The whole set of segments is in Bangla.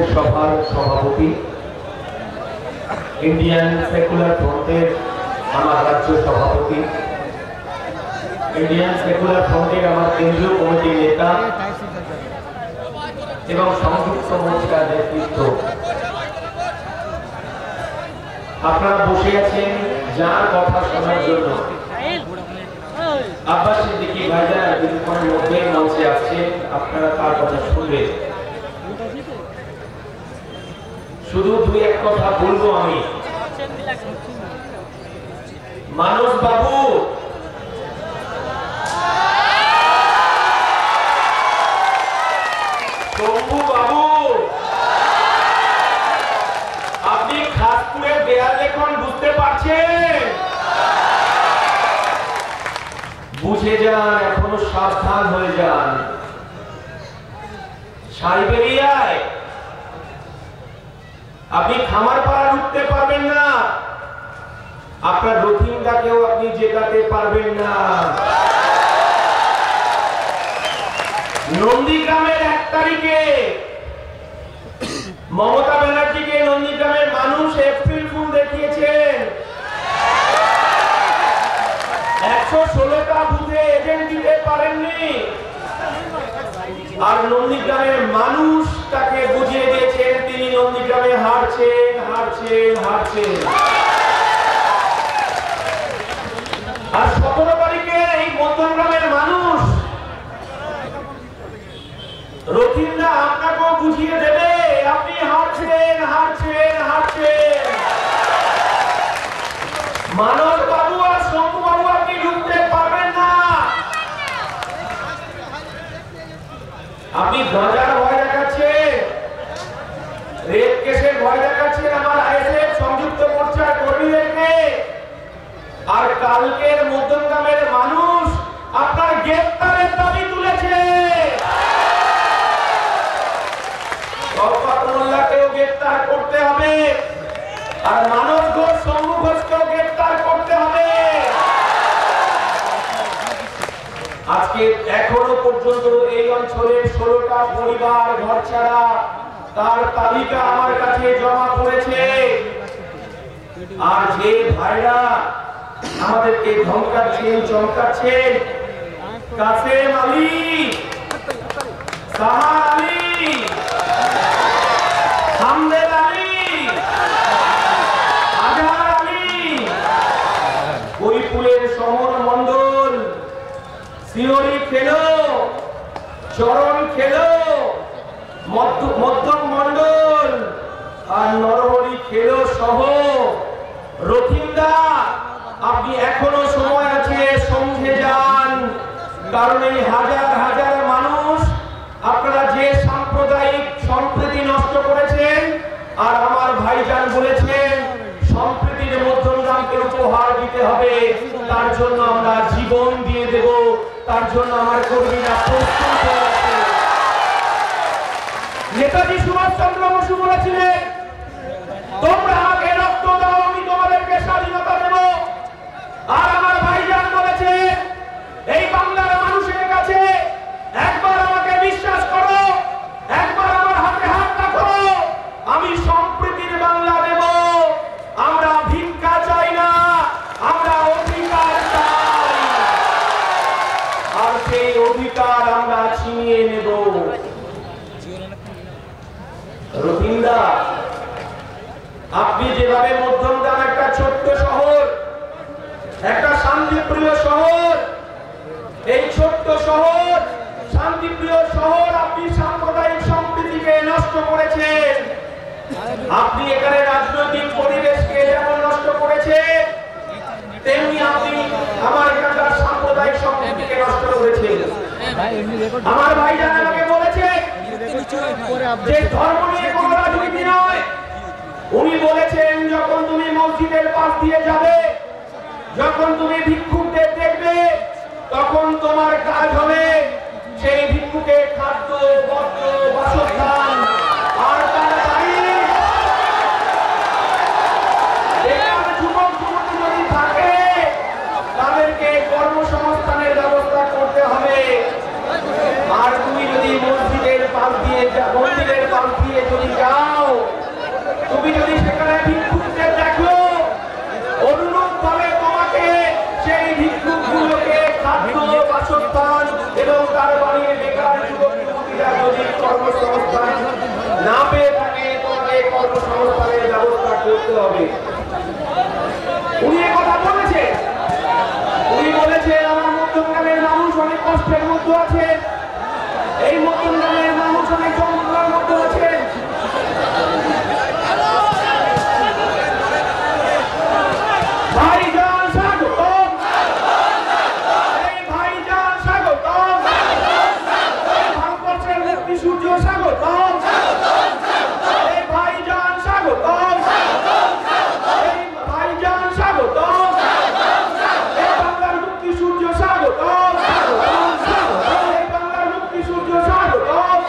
আজকের সভার সভাপতি ইন্ডিয়ান সেকুলার ফ্রন্টের আমার রাজ্য সভাপতি, ইন্ডিয়ান সেকুলার ফ্রন্টের আমার কেন্দ্রীয় কমিটির নেতা এবং সংযুক্ত মোর্চার নেতৃত্ব, আপনারা বসে আছেন যার কথা শোনার জন্য। আব্বাস সিদ্দিকী ভাইজান কিছুক্ষণের মধ্যে মঞ্চে আসছেন, আপনারা তার কথা শুনবেন। শুধু দুই এক কথা বলবো আমি। মানস বাবু, শম্ভু বাবু, আপনি খাসপুরের দেয়াল লেখন বুঝতে পারছেন? বুঝে যান, এখনো সাবধান হয়ে যান। সাইবেরিয়ায় আপনি খামারপাড়া ঢুকতে পারবেন না, আপনার রোহিঙ্গাকেও আপনি জেতাতে পারবেন না। নন্দীগ্রামের 1 তারিখে মমতা ব্যানার্জিকে নন্দীগ্রামের মানুষ এপ্রিল ফুল দেখিয়েছেন। 116টা বুথে এজেন্ট দিতে পারেননি, আর নন্দীগ্রামের মানুষ তাকে বুঝিয়ে দিয়েছেন তিনি নন্দীগ্রামে হারছেন হারছেন হারছেন। আর 17 তারিখে এই মধ্যমগ্রামের মানুষ রোহিঙ্গা আপনাকেও বুঝিয়ে দেবে আপনি হারছেন হারছেন হারছেন। মানস বাবু আর শম্ভু বাবু আপনি ঢুকতে পারবেন না। আপনি গাঁজার ভয় দেখাচ্ছেন, রেপ কেসের ভয় দেখাচ্ছেন আমার আইএসএফ সংযুক্ত মোর্চার কর্মীদেরকে, আর কালকের মধ্যমগ্রামের মানুষ আপনার গ্রেফতারের দাবি তুলেছে। শওকত মোল্লাকেও গ্রেফতার করতে হবে, আর মানস ঘোষ শম্ভু ঘোষকেও গ্রেফতার করতে হবে। আজকে এখনো পর্যন্ত এই অঞ্চলের 16টা পরিবার ঘর ছাড়া, তার তালিকা আমার কাছে জমা পড়েছে। আর যে ভাইরা আমাদেরকে ধমকাচ্ছেন চমকাচ্ছেন, কাসেম আলী, সাহার আলী, হামদেল আলী, আজহার আলী, কৈপুরের সমর মন্ডল, সিওরি খেলো, চরণ খেলো, মধ্যম মন্ডল আর নরহরি খেলো সহ রোহিঙ্গা আপনি এখনো সময় আছে, সমঝে যান। কারণ এই হাজার হাজার মানুষ আপনারা যে সাম্প্রদায়িক সম্প্রীতি নষ্ট করেছেন, আর আমার ভাইজান বলেছেন সম্প্রীতির মধ্যমগ্রামকে উপহার দিতে হবে, তার জন্য আমরা জীবন দিয়ে দেব, তার জন্য আমার কর্মীরা প্রস্তুত হয়ে আছে। নেতাজি সুভাষচন্দ্র বসু বলেছিলেন তোমরা আমাকে রক্ত দাও, আমি তোমাদেরকে স্বাধীনতা দেব। আর আমার ভাইজান বলেছে এই বাংলার মানুষের কাছে একবার আমাকে বিশ্বাস করো, একবার আমার হাতে হাত রাখো, আমি সম্প্রীতির বাংলা দেব। আমরা ভিক্ষা চাই না, আমরা অধিকার চাই, আর সেই অধিকার আমরা ছিনিয়ে নেব। রোহিঙ্গা আপনি যেভাবে মধ্যমগ্রাম একটা ছোট্ট শহর, একটা শান্তিপ্রিয় শহর, এই ছোট্ট শহর শান্তিপ্রিয় শহর আপনি সাম্প্রদায়িক সম্প্রীতিকে নষ্ট করেছেন। আপনি এখানে রাজনৈতিক পরিবেশকে যেমন নষ্ট করেছেন, তেমনি আপনি আমার এখানকার সাম্প্রদায়িক সম্প্রীতিকে নষ্ট করেছেন। আমার ভাইজান আমাকে বলেছে যে ধর্ম নিয়ে কোনো রাজনীতি নয়। উনি বলেছেন যখন তুমি মসজিদের পাশ দিয়ে যাবে, যখন তুমি ভিক্ষুকদের দেখবে, তখন তোমার কাজ হবে সেই ভিক্ষুকের খাদ্য, বস্ত্র, বাসস্থান আর তার বাড়ি। যুবক যুবতী যদি থাকে তাদেরকে কর্মসংস্থানের ব্যবস্থা করতে হবে। আর তুমি যদি মসজিদের পাশ দিয়ে মন্দিরের পাশ দিয়ে যদি যাও, তুমি যদি সেখানে ভিক্ষুকদের দেখো, অনুরূপ ভাবে তোমাকে সেই ভিক্ষুকগুলোকে খাদ্য, বাসস্থান এবং তার বাড়ির বেকার যুবক যুবতীরা যদি কর্মসংস্থান না পেয়ে থাকে, তোমাকে কর্মসংস্থানের ব্যবস্থা করতে হবে। উনি কথা বলেছে, উনি বলেছেন আমার মধ্যমগ্রামের মানুষ অনেক কষ্টের মধ্যে আছে, এই মধ্যমগ্রামের মানুষ অনেক যন্ত্রণার মধ্যে আছে। ভাইজান স্বাগতম, এই ভাইজান স্বাগতম, ভারতবর্ষের মুক্তি সূর্য স্বাগতম, এই ভাইজান স্বাগতম, এই ভাইজান স্বাগতম, এই বাংলার মুক্তি সূর্য স্বাগতম, এই বাংলার মুক্তি সূর্য স্বাগতম,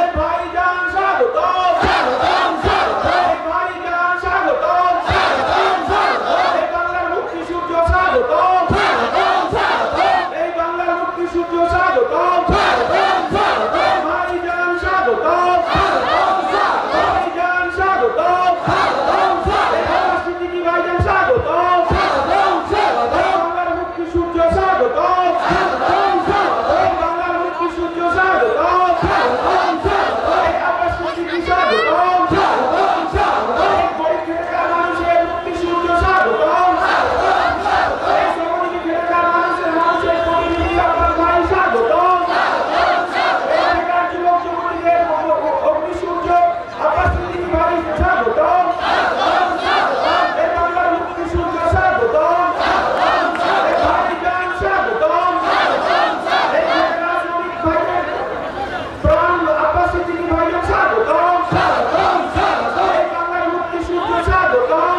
এই ভাইজান স্বাগতম, এই ভাইজান স্বাগতম, এই বাংলার মুক্তি সূর্য স্বাগতম, এই বাংলার মুক্তি সূর্য স্বাগতম, ভাইজান স্বাগতম, ভাইজান স্বাগতম, এই ভাইজান স্বাগতম, বাংলার মুক্তি সূর্য স্বাগতম, এই বাংলার মুক্তি সূর্য স্বাগতম, এই আবাস স্মৃতি স্বাগতম, এই গরিব বেকার মানুষের মুক্তি সূর্য স্বাগতম, এই শ্রমজীবী বেকার মানুষের প্রতিনিধি আপনার ভাই স্বাগতম, এই বেকার যুবক যুবতীদের অগ্নি সূর্য আবাস স্মৃতি ভাই স্বাগতম, এই বাংলার মুক্তি সূর্য স্বাগতম, এই ভাইজান স্বাগতম, এই বেকার শ্রমিক ভাইদের প্রাণ আবাস স্মৃতি ভাইজান স্বাগতম, এই বাংলার মুক্তি সূর্য স্বাগতম,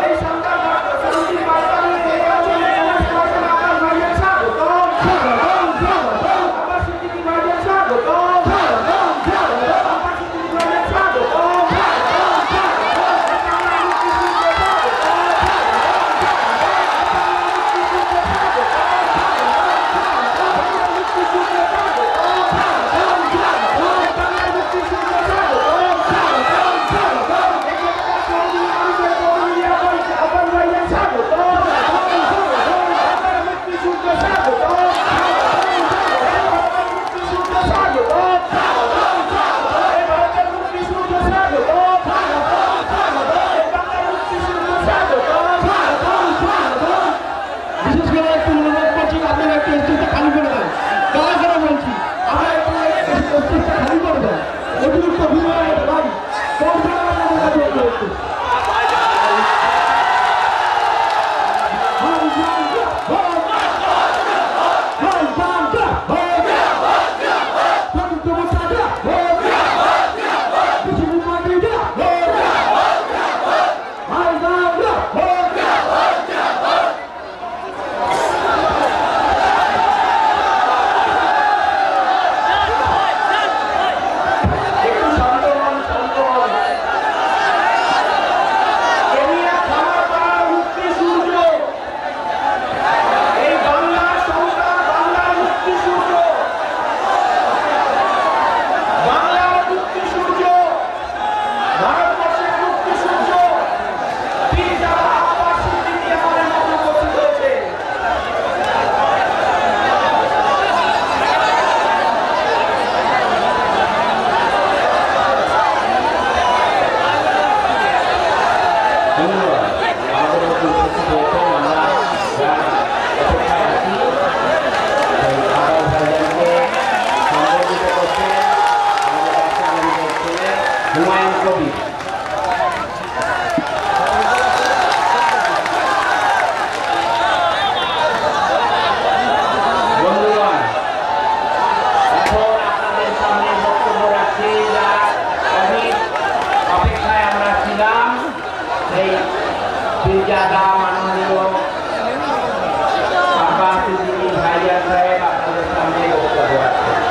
এই সন্তান শান্তি বার্তাকে এই অঞ্চলে প্রবেশ আবাস ভাইজান স্বাগতম, আবাস স্মৃতি ভাইজান স্বাগতম, আবাস স্মৃতি ভাইজান স্বাগতম, বিশেষ করে একটু অনুরোধ করছি, আপনারা একটু স্টেজটা খালি করে দেন, দয়া করে বলছি, আমরা একটু স্টেজটা খালি করে দেন, অতিরিক্ত ভিড় হয়ে গেছে ভাই, কমপ্লেন আপনাদের কাছে অনুরোধ করছি। একটু শান্ত হন, শান্ত হন। কেনিয়া খামারপাড়ার মুক্তি সূর্য, এই বাংলার সন্তান, বাংলার মুক্তি সূর্য, বাংলার মুক্তি সূর্য, ভারতবর্ষের মুক্তি সূর্য, বীর যারা আব্বাস সিদ্দিকী আমাদের মধ্যে উপস্থিত হয়েছে। ধন্যবাদ। আমাদের মধ্যে উপস্থিত হয়েছেন, আমরা যারা অপেক্ষায় আছি, সেই আবাস ভাইজানকে সম্বোধিত করছেন আমাদের কাছে আনন্দ ছিলেন হুমায়ুন কবির। বন্ধুগণ, এখন আপনাদের সামনে বক্তব্য রাখছি যা অনেক অপেক্ষায় আমরা ছিলাম, সেই পীরজাদা মাননীয় আব্বাস সিদ্দিকী ভাইজান সাহেব আপনাদের সামনে বক্তব্য রাখছেন।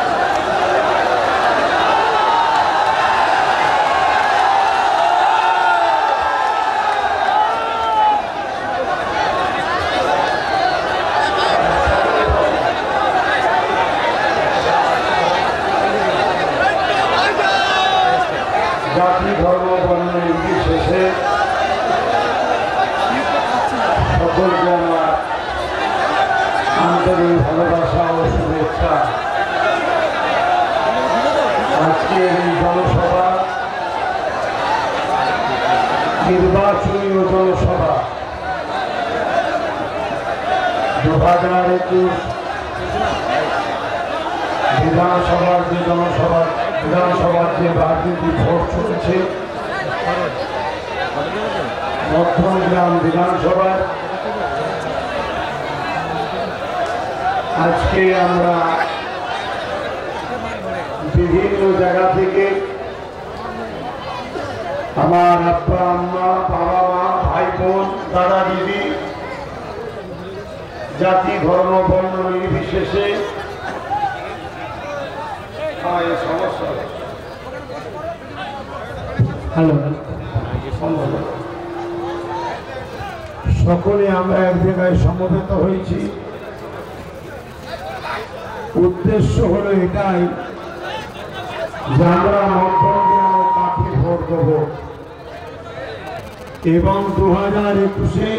বর্ণ নির্বিশেষে সকলকে আমার আন্তরিক ভালোবাসা ও শুভেচ্ছা। আজকের এই জনসভা নির্বাচনী জনসভা 2021 বিধানসভার যে বিধানসভার যে রাজনীতি ভোট চলছে মধ্যমগ্রাম বিধানসভায় আজকে আমরা বিভিন্ন জায়গা থেকে আমার আব্বা আম্মা বাবা মা ভাই বোন দাদা দিদি জাতি ধর্ম বর্ণ নির্বিশেষে সকলে আমরা এক জায়গায় সমবেত হয়েছি। উদ্দেশ্য হলো এটাই যে আমরা মধ্যমগ্রাম কাকে ভোট দেব এবং 2021-এ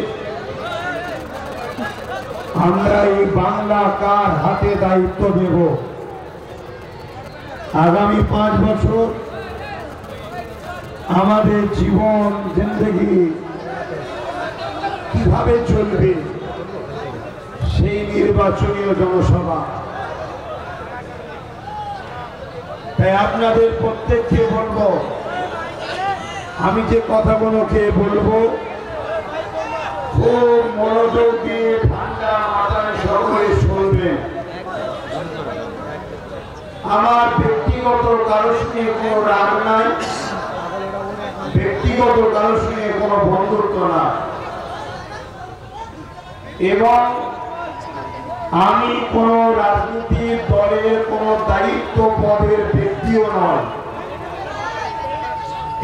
আমরা এই বাংলা কার হাতে দায়িত্ব দেব। আগামী 5 বছর আমাদের জীবন জিন্দগি কিভাবে চলবে সেই নির্বাচনীয় জনসভা। তাই আপনাদের প্রত্যেককে বলবো, আমি যে কথাগুলোকে বলবো খুব মনোযোগ দিয়ে ঠান্ডা মাথায় সকলে শুনবেন। আমার ব্যক্তিগত কারোর সঙ্গে কোনো রাগ নাই, ব্যক্তিগত কারোর সঙ্গে কোনো বন্ধুত্ব না, এবং আমি কোন রাজনীতির দলের কোন দায়িত্ব পদের ব্যক্তিও নয়।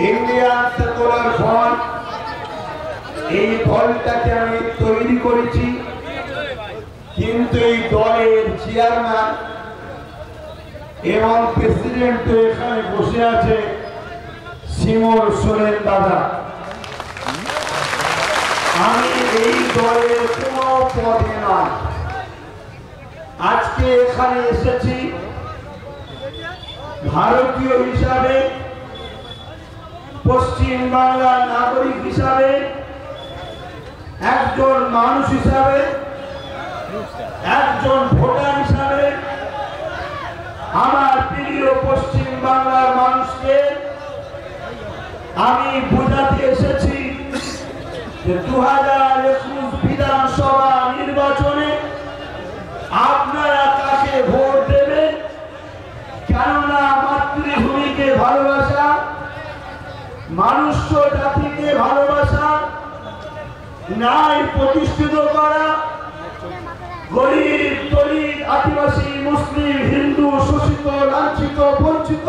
ইন্ডিয়ান সেকুলার ফ্রন্ট এই দলটাকে আমি তৈরি করেছি, কিন্তু এই দলের চেয়ারম্যান এবং প্রেসিডেন্ট তো এখানে বসে আছে শিমুল সোরেন দাদা। আমি এই দলের কোনো পদে নয়। আজকে এখানে এসেছি ভারতীয় হিসাবে, পশ্চিম বাংলার নাগরিক হিসাবে, একজন মানুষ হিসাবে, একজন ভোটার হিসাবে আমার প্রিয় পশ্চিম বাংলার মানুষকে আমি বোঝাতে এসেছি যে 2021 বিধানসভা নির্বাচনে আপনারা কাকে ভোট দেবেন। কেননা মাতৃভূমিকে ভালোবাসা, মানুষ্য জাতিকে ভালোবাসা, ন্যায় প্রতিষ্ঠিত করা, গরিব দলিত আদিবাসী মুসলিম হিন্দু শোষিত লাঞ্ছিত বঞ্চিত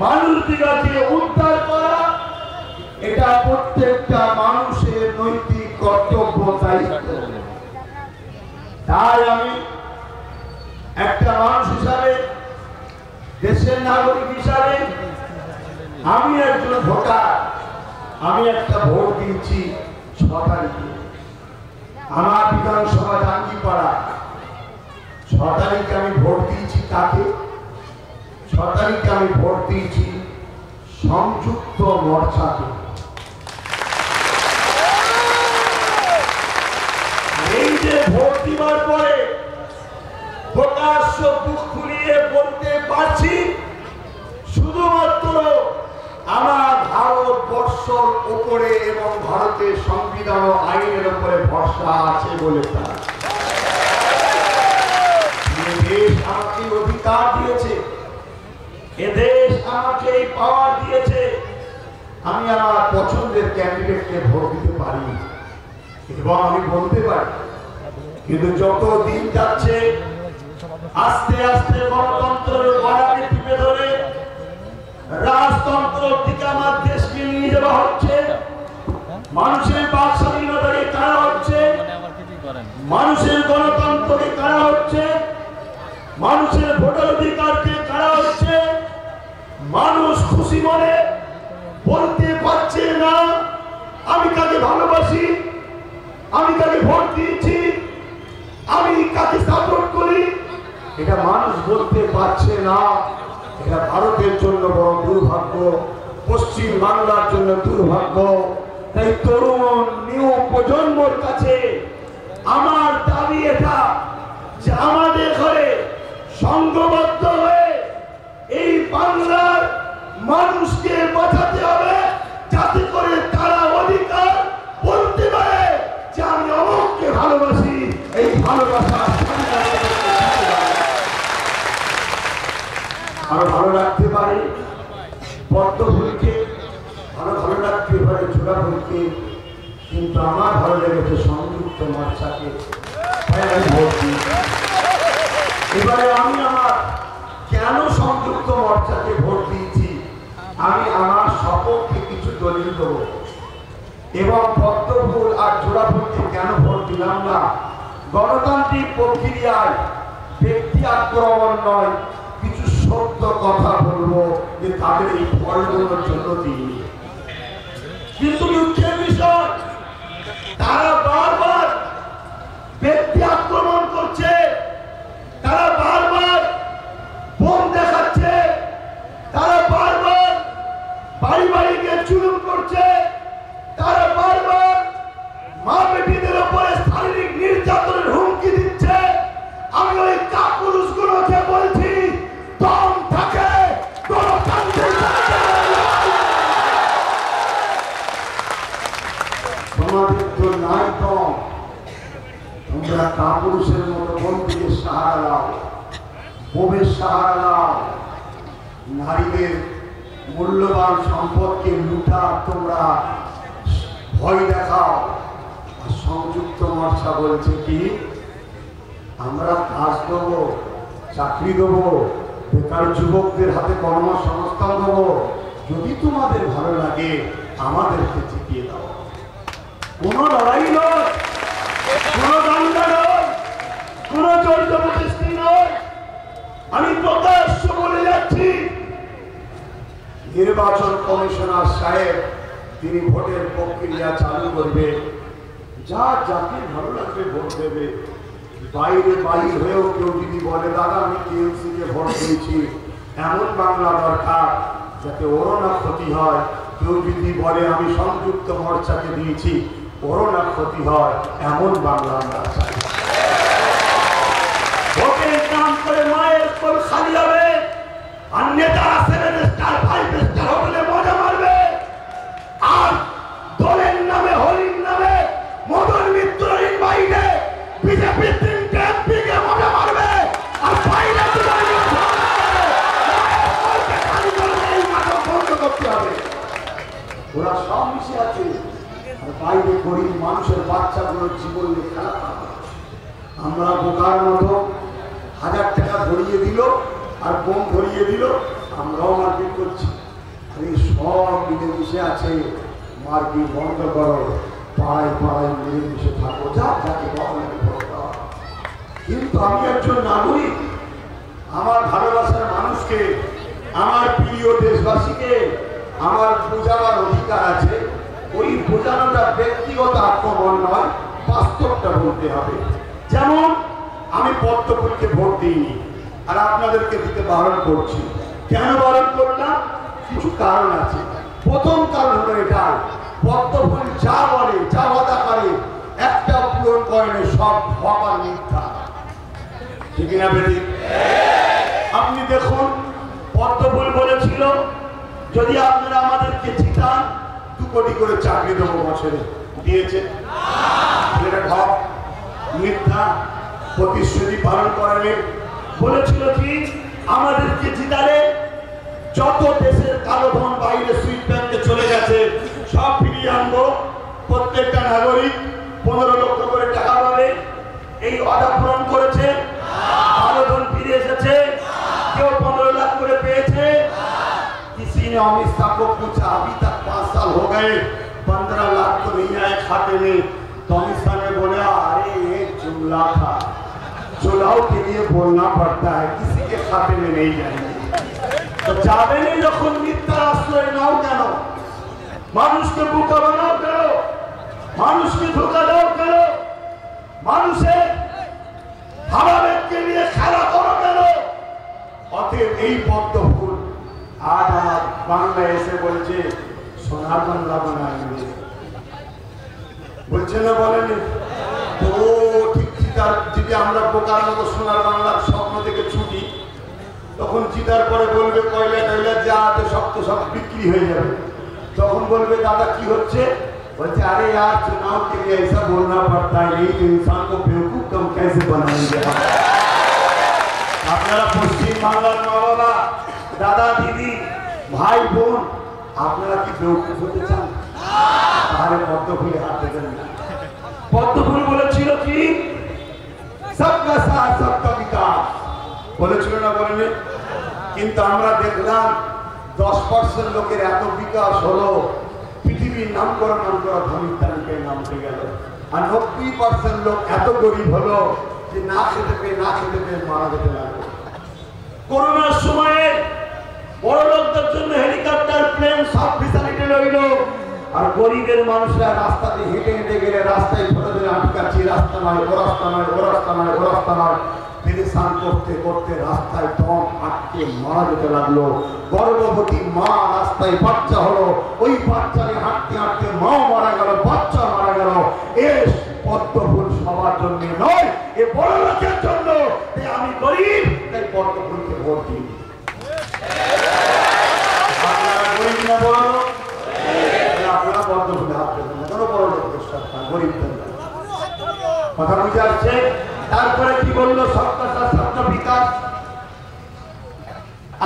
মানুষদিগকে উদ্ধার করা, এটা প্রত্যেকটা মানুষের নৈতিক কর্তব্য দায়িত্ব। তাই আমি একটা মানুষ হিসাবে, দেশের নাগরিক হিসাবে, আমি একজন ভোটার, আমি একটা ভোট দিয়েছি 6 তারিখে আমার বিধানসভা জাঙ্গিপাড়া। 6 তারিখে আমি ভোট দিয়েছি কাকে? 6 তারিখে আমি ভোট দিয়েছি সংযুক্ত মোর্চাকে। এই যে ভোট দিবার পরে প্রকাশ্য বুক খুলিয়ে বলতে পারছি, শুধুমাত্র আমার ভারতবর্ষর উপরে এবং ভারতের সংবিধান ও আইনের উপরে ভরসা আছে বলে তার দেশ আমাকে অধিকার দিয়েছে, এদেশ আমাকে এই পাওয়ার দিয়েছে, আমি আমার পছন্দের ক্যান্ডিডেটকে ভোট দিতে পারি এবং আমি বলতে পারি। কিন্তু যত দিন যাচ্ছে আস্তে আস্তে গণতন্ত্রের গলাকে টিপে ধরে রাজতন্ত্র দিকে আমার দেশকে নিয়ে যাওয়া হচ্ছে, মানুষের বাক স্বাধীনতাকে কাড়া হচ্ছে, মানুষের গণতন্ত্রকে কাড়া হচ্ছে, মানুষের ভোটার অধিকারকে কাড়া হচ্ছে। মানুষ খুশি মনে ভালোবাসি, আমি কাকে ভোট দিয়েছি, আমি কাকে সাপোর্ট করি, এটা মানুষ বলতে পারছে না। এটা ভারতের জন্য বড় দুর্ভাগ্য, পশ্চিম বাংলার জন্য দুর্ভাগ্য। তাই তরুণ নিউ প্রজন্মর কাছে আমার দাবি এটা যে আমাদের ঘরে সংঘবদ্ধ হয়ে এই বাংলার মানুষকে বাঁচাতে হবে, যাতে করে তারা অধিকার বলতে পারে যে আমি অমুককে ভালোবাসি। এই ভালোবাসা আরো ভালো লাগতে পারে পদ্মফুলকে, আরো ভালো লাগতে পারে জোড়াফুলকে, কিন্তু আমার ভালো লেগেছে সংযুক্ত মোর্চাকে। এবারে আমি আমার কেন সংযুক্ত মোর্চাকে ভোট দিয়েছি, আমি আমার সপক্ষে কিছু দলিল দেব, এবং পদ্মফুল আর জোড়াফুলকে কেন ভোট দিলাম না। গণতান্ত্রিক প্রক্রিয়ায় ব্যক্তি আক্রমণ নয়, কিছু সত্য কথা বলবো যে তাদের এই ফলগুলোর জন্য দিই। কিন্তু দুঃখের বিষয়, তারা বারবার ব্যক্তি আক্রমণ করছে, তারা বারবার বোম দেখাচ্ছে, তারা বারবার বাড়ি বাড়ি গিয়ে চুলুম করছে, তারা বারবার মা বেটিদের উপরে শারীরিক নির্যাতনের হুমকি দিচ্ছে। আমি ওই কাপুরুষগুলোকে বলছি, দম থাকে তোমাদের তো নাই দম, তোমরা কাপুরুষের মতো বন্দীদের সাহারা নাও, বোমের সাহারা নাও, নারীদের মূল্যবান সম্পদকে লুটা তোমরা ভয় দেখাও। আর সংযুক্ত মোর্চা বলছে কি, আমরা কাজ দেবো, চাকরি দেবো, বেকার যুবকদের হাতে কর্মসংস্থান দেবো, যদি তোমাদের ভালো লাগে আমাদেরকে জিতিয়ে দাও। কোনো লড়াই নয়, কোনো দাঙ্গা নয়, কোনো জোর-জবরদস্তি নয়। আমি প্রকাশ্য বলে যাচ্ছি, নির্বাচন কমিশনার সাহেব তিনি ভোটের প্রক্রিয়া চালু করবে, যা যাকে ভালো লাগবে ভোট দেবে। বাইরে বাইর হয়েও কেউ যদি বলে দাদা আমি টিএমসিকে ভোট দিয়েছি, এমন বাংলা দরকার যাতে ওরও না ক্ষতি হয়। কেউ যদি বলে আমি সংযুক্ত মোর্চাকে দিয়েছি, ওরও না ক্ষতি হয়, এমন বাংলা আমরা চাই। ভোটের নাম করে মায়ের কোল খালি হবে, আর নেতারা 7 স্টার 5 স্টার হোটেলে মজা মারবে, আর দলের নামে হরির নামে মদন মিত্রের ইনভাইটে বিজেপি 3টে এমপিকে মজা মারবে, আর বাইরে করতে হবে। ওরা সব মিশে আছে, আর বাইরে গরিব মানুষের বাচ্চাগুলোর জীবন নিয়ে খেলা করা। আমরা বোকার মতো 1000 টাকা ধরিয়ে দিল আর বোম ধরিয়ে দিল, আমরাও মারপিট করছি। এই সব মিলেমিশে আছে, মারপিট বন্ধ করো, পাড়ায় পাড়ায় মিলেমিশে থাকো, যা যাকে কিন্তু আমি একজন নাগরিক, আমার ভালোবাসার মানুষকে, আমার প্রিয় দেশবাসীকে আমার বোঝাবার অধিকার আছে। ওই বোঝানোটা ব্যক্তিগত আক্রমণ নয়, বাস্তবটা বলতে হবে। যেমন আমি পদ্মফুলকে ভোট দিইনি, আর আপনাদেরকে দিতে বারণ করছি। কেন বারণ করলাম? কিছু কারণ আছে। প্রথম কারণ হলো এটা, পদ্মফুল যা বলে, যা ওয়াদা করে, একটা পূরণ করেন, সব হবার মিথ্যা। ঠিক না বেটি? আপনি দেখুন, পদ্মফুল বলেছিল যদি আপনারা আমাদেরকে জিতান 2 কোটি করে চাকরি দেবো বছরে, দিয়েছে? এটা ঠক, মিথ্যা, প্রতিশ্রুতি পালন করেনি। বলেছিল কি আমাদেরকে জিতালে যত দেশের কালো ধন বাইরে সুইট ব্যাংকে চলে গেছে সব ফিরিয়ে আনবো, প্রত্যেকটা নাগরিক 15 লক্ষ করে টাকা পাবে। এই ওয়াদা পূরণ করেছে? কালো ধন ফিরে এসেছে? কেউ 15 লাখ করে পেয়েছে? किसी ने अमित शाह को पूछा, अभी तक 5 साल हो गए 15 लाख तो नहीं आए खाते में, तो अमित शाह ने बोला अरे ये जुमला था, चुनाव के लिए बोलना पड़ता है, किसी के खाते में नहीं जाएंगे। तो जावे नहीं যখন মিথ্যার আশ্রয় নাও কেন, মানুষকে বোকা বানাও কেন? মানুষকে ধোকা দাও কেন? মানুষের ভাবাবেগকে নিয়ে খেলা করো কেন? অতএব এই পদ্ম ফুল আজ আমার বাংলা এসে বলছে সোনার বাংলা বানায় বলছে না, বলেনি তো? ঠিক চিতার যদি আমরা বোকার মতো সোনার বাংলার স্বপ্ন থেকে ছুটি, তখন চিতার পরে বলবে কয়লা টয়লা যা আছে সব তো সব বিক্রি হয়ে যাবে। তখন বলবে দাদা কি হচ্ছে? বলছে अरे यार चुनाव के लिए ऐसा बोलना पड़ता है, यही तो इंसान को बेवकूफ कम कैसे बनाएंगे। আপনারা পশ্চিম বাংলার মা বাবা, দাদা দিদি, ভাই বোন, আপনারা কি বেवकूफ হতে চান? তাহলে পদ্ম ফুলে হাত দেবেন না। পদ্ম ফুল বলেছিল কি সবকা সাথ সবকা বিকাশ বলেছিল না, বলেনি? কিন্তু আমরা দেখলাম 10% লোকের এত বিকাশ হলো, পৃথিবীর নাম করা ধনীর তালিকায় নামতে গেল। আর 90% লোক এত গরিব হলো যে না খেতে পেয়ে মারা যেতে লাগলো। করোনার সময়ে বড় লোকদের জন্য হেলিকপ্টার, প্লেন সব ফেসিলিটি রইল, আর গরিবের মানুষরা রাস্তাতে হেঁটে হেঁটে গেলে রাস্তায় ধরে আটকাচ্ছি, রাস্তা নয় ও রাস্তা নয় ও রাস্তা নয় ও রাস্তা নয়, পেরেশান করতে করতে রাস্তায় দম আটকে মারা যেতে লাগলো। গর্ভবতী মা রাস্তায় বাচ্চা হলো, ওই বাচ্চারে হাঁটতে হাঁটতে মাও মারা গেল, বাচ্চা মারা গেল। এ পদ্ম ফুল সবার জন্য নয়, এ বড় লোকের জন্য। আমি গরিব তাই পদ্ম ফুলকে ভোট দিই। আপনারা গরিব না বড় লোক? আপনারা পদ্ম ফুলে হাত দেবেন না, কোনো বড় লোকের সরকার গরিবদের কথা বুঝে আসছে? তারপরে কি বললো? সবকা সাথ সবকা বিকাশ।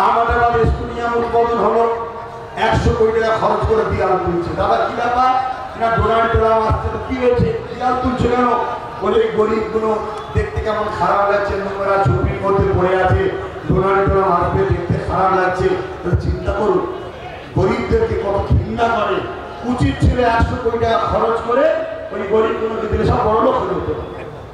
আমাদের স্কুলিয়াম উদ্বোধন হলো, 100 কোটি টাকা খরচ করে দেয়াল তুলছে। দাদা কি ব্যাপার? না ডোনাল্ড ট্রাম্প আসছে, তো কি হয়েছে? দেয়াল তুলছে কেন? বলে গরিব গুলো দেখতে কেমন খারাপ লাগছে, নোংরা ঝুঁকির মধ্যে পড়ে আছে, ডোনাল্ড ট্রাম্প আসবে, দেখতে খারাপ লাগছে। চিন্তা করুন গরিবদেরকে কত ঘৃণা করে। উচিত ছিল 100 কোটি টাকা খরচ করে ওই গরিব গুলোকে দিলে সব বড় লোক হতো।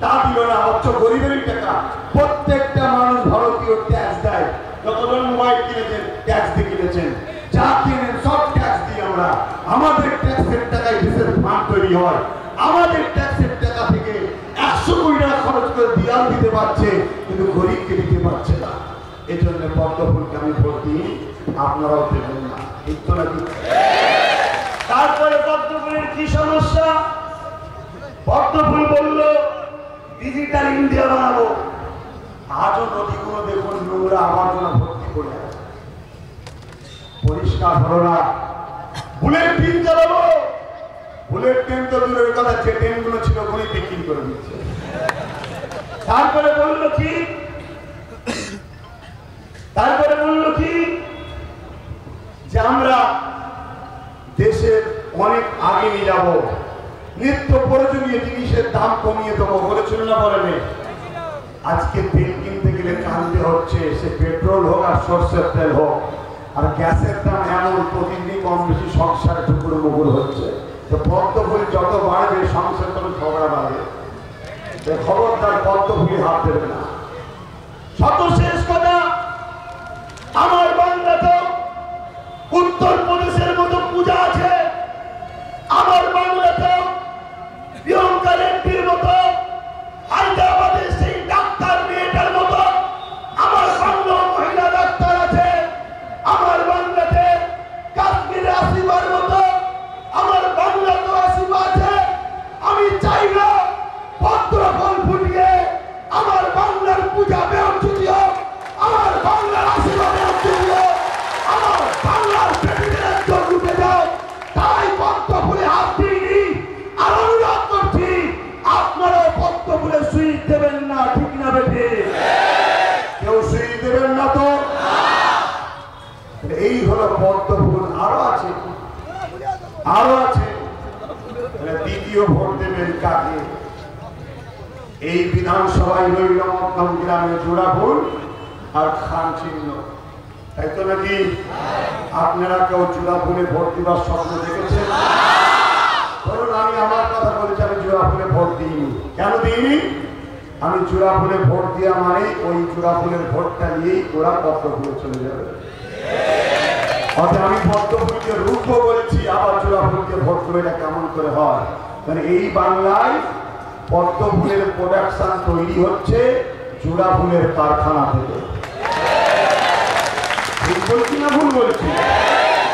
তা দিল না, অথচ গরিবেরই টাকা। প্রত্যেকটা মানুষ ভারতীয় ট্যাক্স দেয়। যতজন মোবাইল কিনেছেন ট্যাক্স দিয়ে কিনেছেন, যা কিনেন সব ট্যাক্স দিই আমরা। আমাদের ট্যাক্সের টাকায় দেশের ফান্ড তৈরি হয়। আমাদের ট্যাক্সের টাকা থেকে 100 কোটি টাকা খরচ করে দেয়াল দিতে পারছে, কিন্তু গরিবকে দিতে পারছে না। এই জন্য পদ্ম ফুলকে আমি ভোট দিই, আপনারাও দেবেন না, ঠিক তো নাকি? তারপরে পদ্ম ফুলের কি সমস্যা? পদ্ম ফুল বলল ডিজিটাল ইন্ডিয়া বানাবো। আজও নদীগুলো দেখুন নোংরা আবর্জনা ভর্তি করে আছে, পরিষ্কার হলো না। বুলেট ট্রেন চালাবো, বুলেট ট্রেন তো দূরের কথা, যে ট্রেনগুলো ছিল ওগুলি বিক্রি করে দিচ্ছে। তারপরে বললো কি যে আমরা দেশের অনেক আগে নিয়ে যাবো, নিত্য প্রয়োজনীয় জিনিসের দাম কমিয়ে দেবো। বলেছিল না, বলেনি? আজকে তেল কিনতে গেলে কানতে হচ্ছে, সে পেট্রোল হোক আর সর্ষের তেল হোক। আর গ্যাসের দাম এমন প্রতিদিন কম বেশি সংসারে টুকরো মুকুর হচ্ছে। তো পদ্ম ফুল যত বাড়বে সংসার তত ঝগড়া বাড়বে। খবরদার পদ্ম ফুলে হাত দেবে না। শত শেষ কথা, আমার বাংলাতে উত্তরপ্রদেশের মতো পূজা আছে, আমার বাংলাতে প্রিয়ঙ্কা রেড্ডির মতো, হায়দ্রাবাদের সেই ডাক্তার মেয়েটার মতো আমার বাংলা মহিলা ডাক্তার আছে, আমার বাংলাতে কাশ্মীরে আসিবার মতো আমার বাংলাতেও আসিবা আছে। আমি চাই না পদ্ম ফুল ফুটিয়ে আমার বাংলার পূজা বেউচুত হোক, আমার বাংলার আসিবা বেউচুত হোক, আমার বাংলার প্রেসিডেন্ট লুটে যাও। তাই পদ্ম ফুলে হাত দিইনি, আর অনুরোধ করছি আপনারাও পদ্ম ফুলে সুইচ দেবেন না, ঠিক না বেঠে? কেউ সুইচ দেবেন না তো? এই হলো পদ্ম ফুল। আরো আছে, আরো আছে। দ্বিতীয় ভোট দেবেন কাকে? এই বিধানসভায় রইল মধ্যম গ্রামে জোড়া ফুল আর খান চিহ্ন, তাই তো নাকি? আপনারা কেউ জোড়া ফুলে ভোট দিবার স্বপ্ন দেখেছেন? ধরুন আমি আমার কথা বলেছি, আমি জোড়া ফুলে ভোট দিইনি। কেন দিইনি? আমি জোড়া ফুলে ভোট দেওয়া মানে ওই জোড়া ফুলের ভোটটা নিয়েই ওরা পদ্ম ফুলে চলে যাবে। অর্থাৎ আমি পদ্ম ফুলকে রুখবো বলেছি, আবার জোড়া ফুলকে ভোট করে, এটা কেমন করে হয়? মানে এই বাংলায় পদ্ম ফুলের প্রোডাকশন তৈরি হচ্ছে জোড়া ফুলের কারখানা থেকে। ভুল বলছি না ভুল বলছি?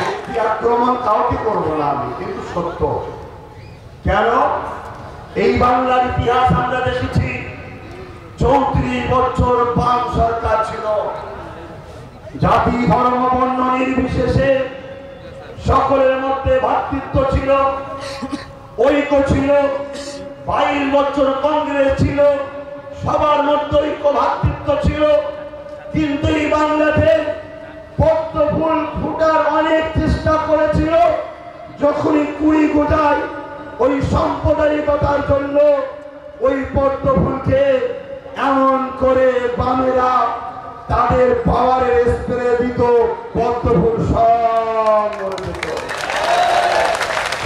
ব্যক্তি আক্রমণ কাউকে করবো না আমি, কিন্তু সত্য। কেন? এই বাংলার ইতিহাস আমরা দেখেছি, 34 বছর বাম সরকার ছিল, জাতি ধর্ম বর্ণ নির্বিশেষে সকলের মধ্যে ভ্রাতৃত্ব ছিল, ঐক্য ছিল। 22 বছর কংগ্রেস ছিল, সবার মধ্যে ঐক্য ভ্রাতৃত্ব ছিল। কিন্তু এই বাংলাদেশ পদ্ম ফুল ফুটার অনেক চেষ্টা করেছিল। যখনই 20 গোটায় ওই সাম্প্রদায়িকতার জন্য ওই পদ্ম ফুলকে এমন করে বামেরা তাদের পাওয়ারের স্প্রে দিত, পদ্ম ফুল সব মরে যেত।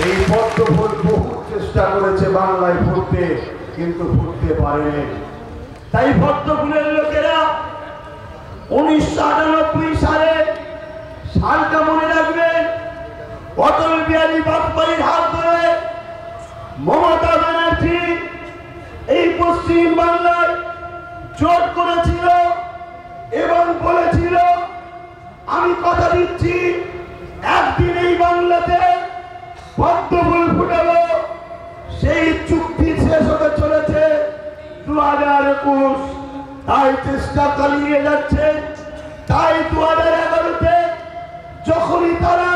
এই পদ্ম ফুল বহু চেষ্টা করেছে বাংলায় ফুটতে, কিন্তু ফুটতে পারেনি। তাই পদ্ম ফুলের লোকেরা 1998 সালে, সালটা মনে রাখবেন, অটল বিহারী বাজপেয়ীর হাত ধরে মমতা ব্যানার্জি এই পশ্চিম বাংলায় জোট করেছিল এবং বলেছিল, আমি কথা দিচ্ছি একদিন এই বাংলাতে পদ্ম ফুল ফুটাবো। সেই চুক্তি শেষ হতে চলেছে 2021। তাই চেষ্টা চালিয়ে যাচ্ছে। তাই 2011-তে যখনই তারা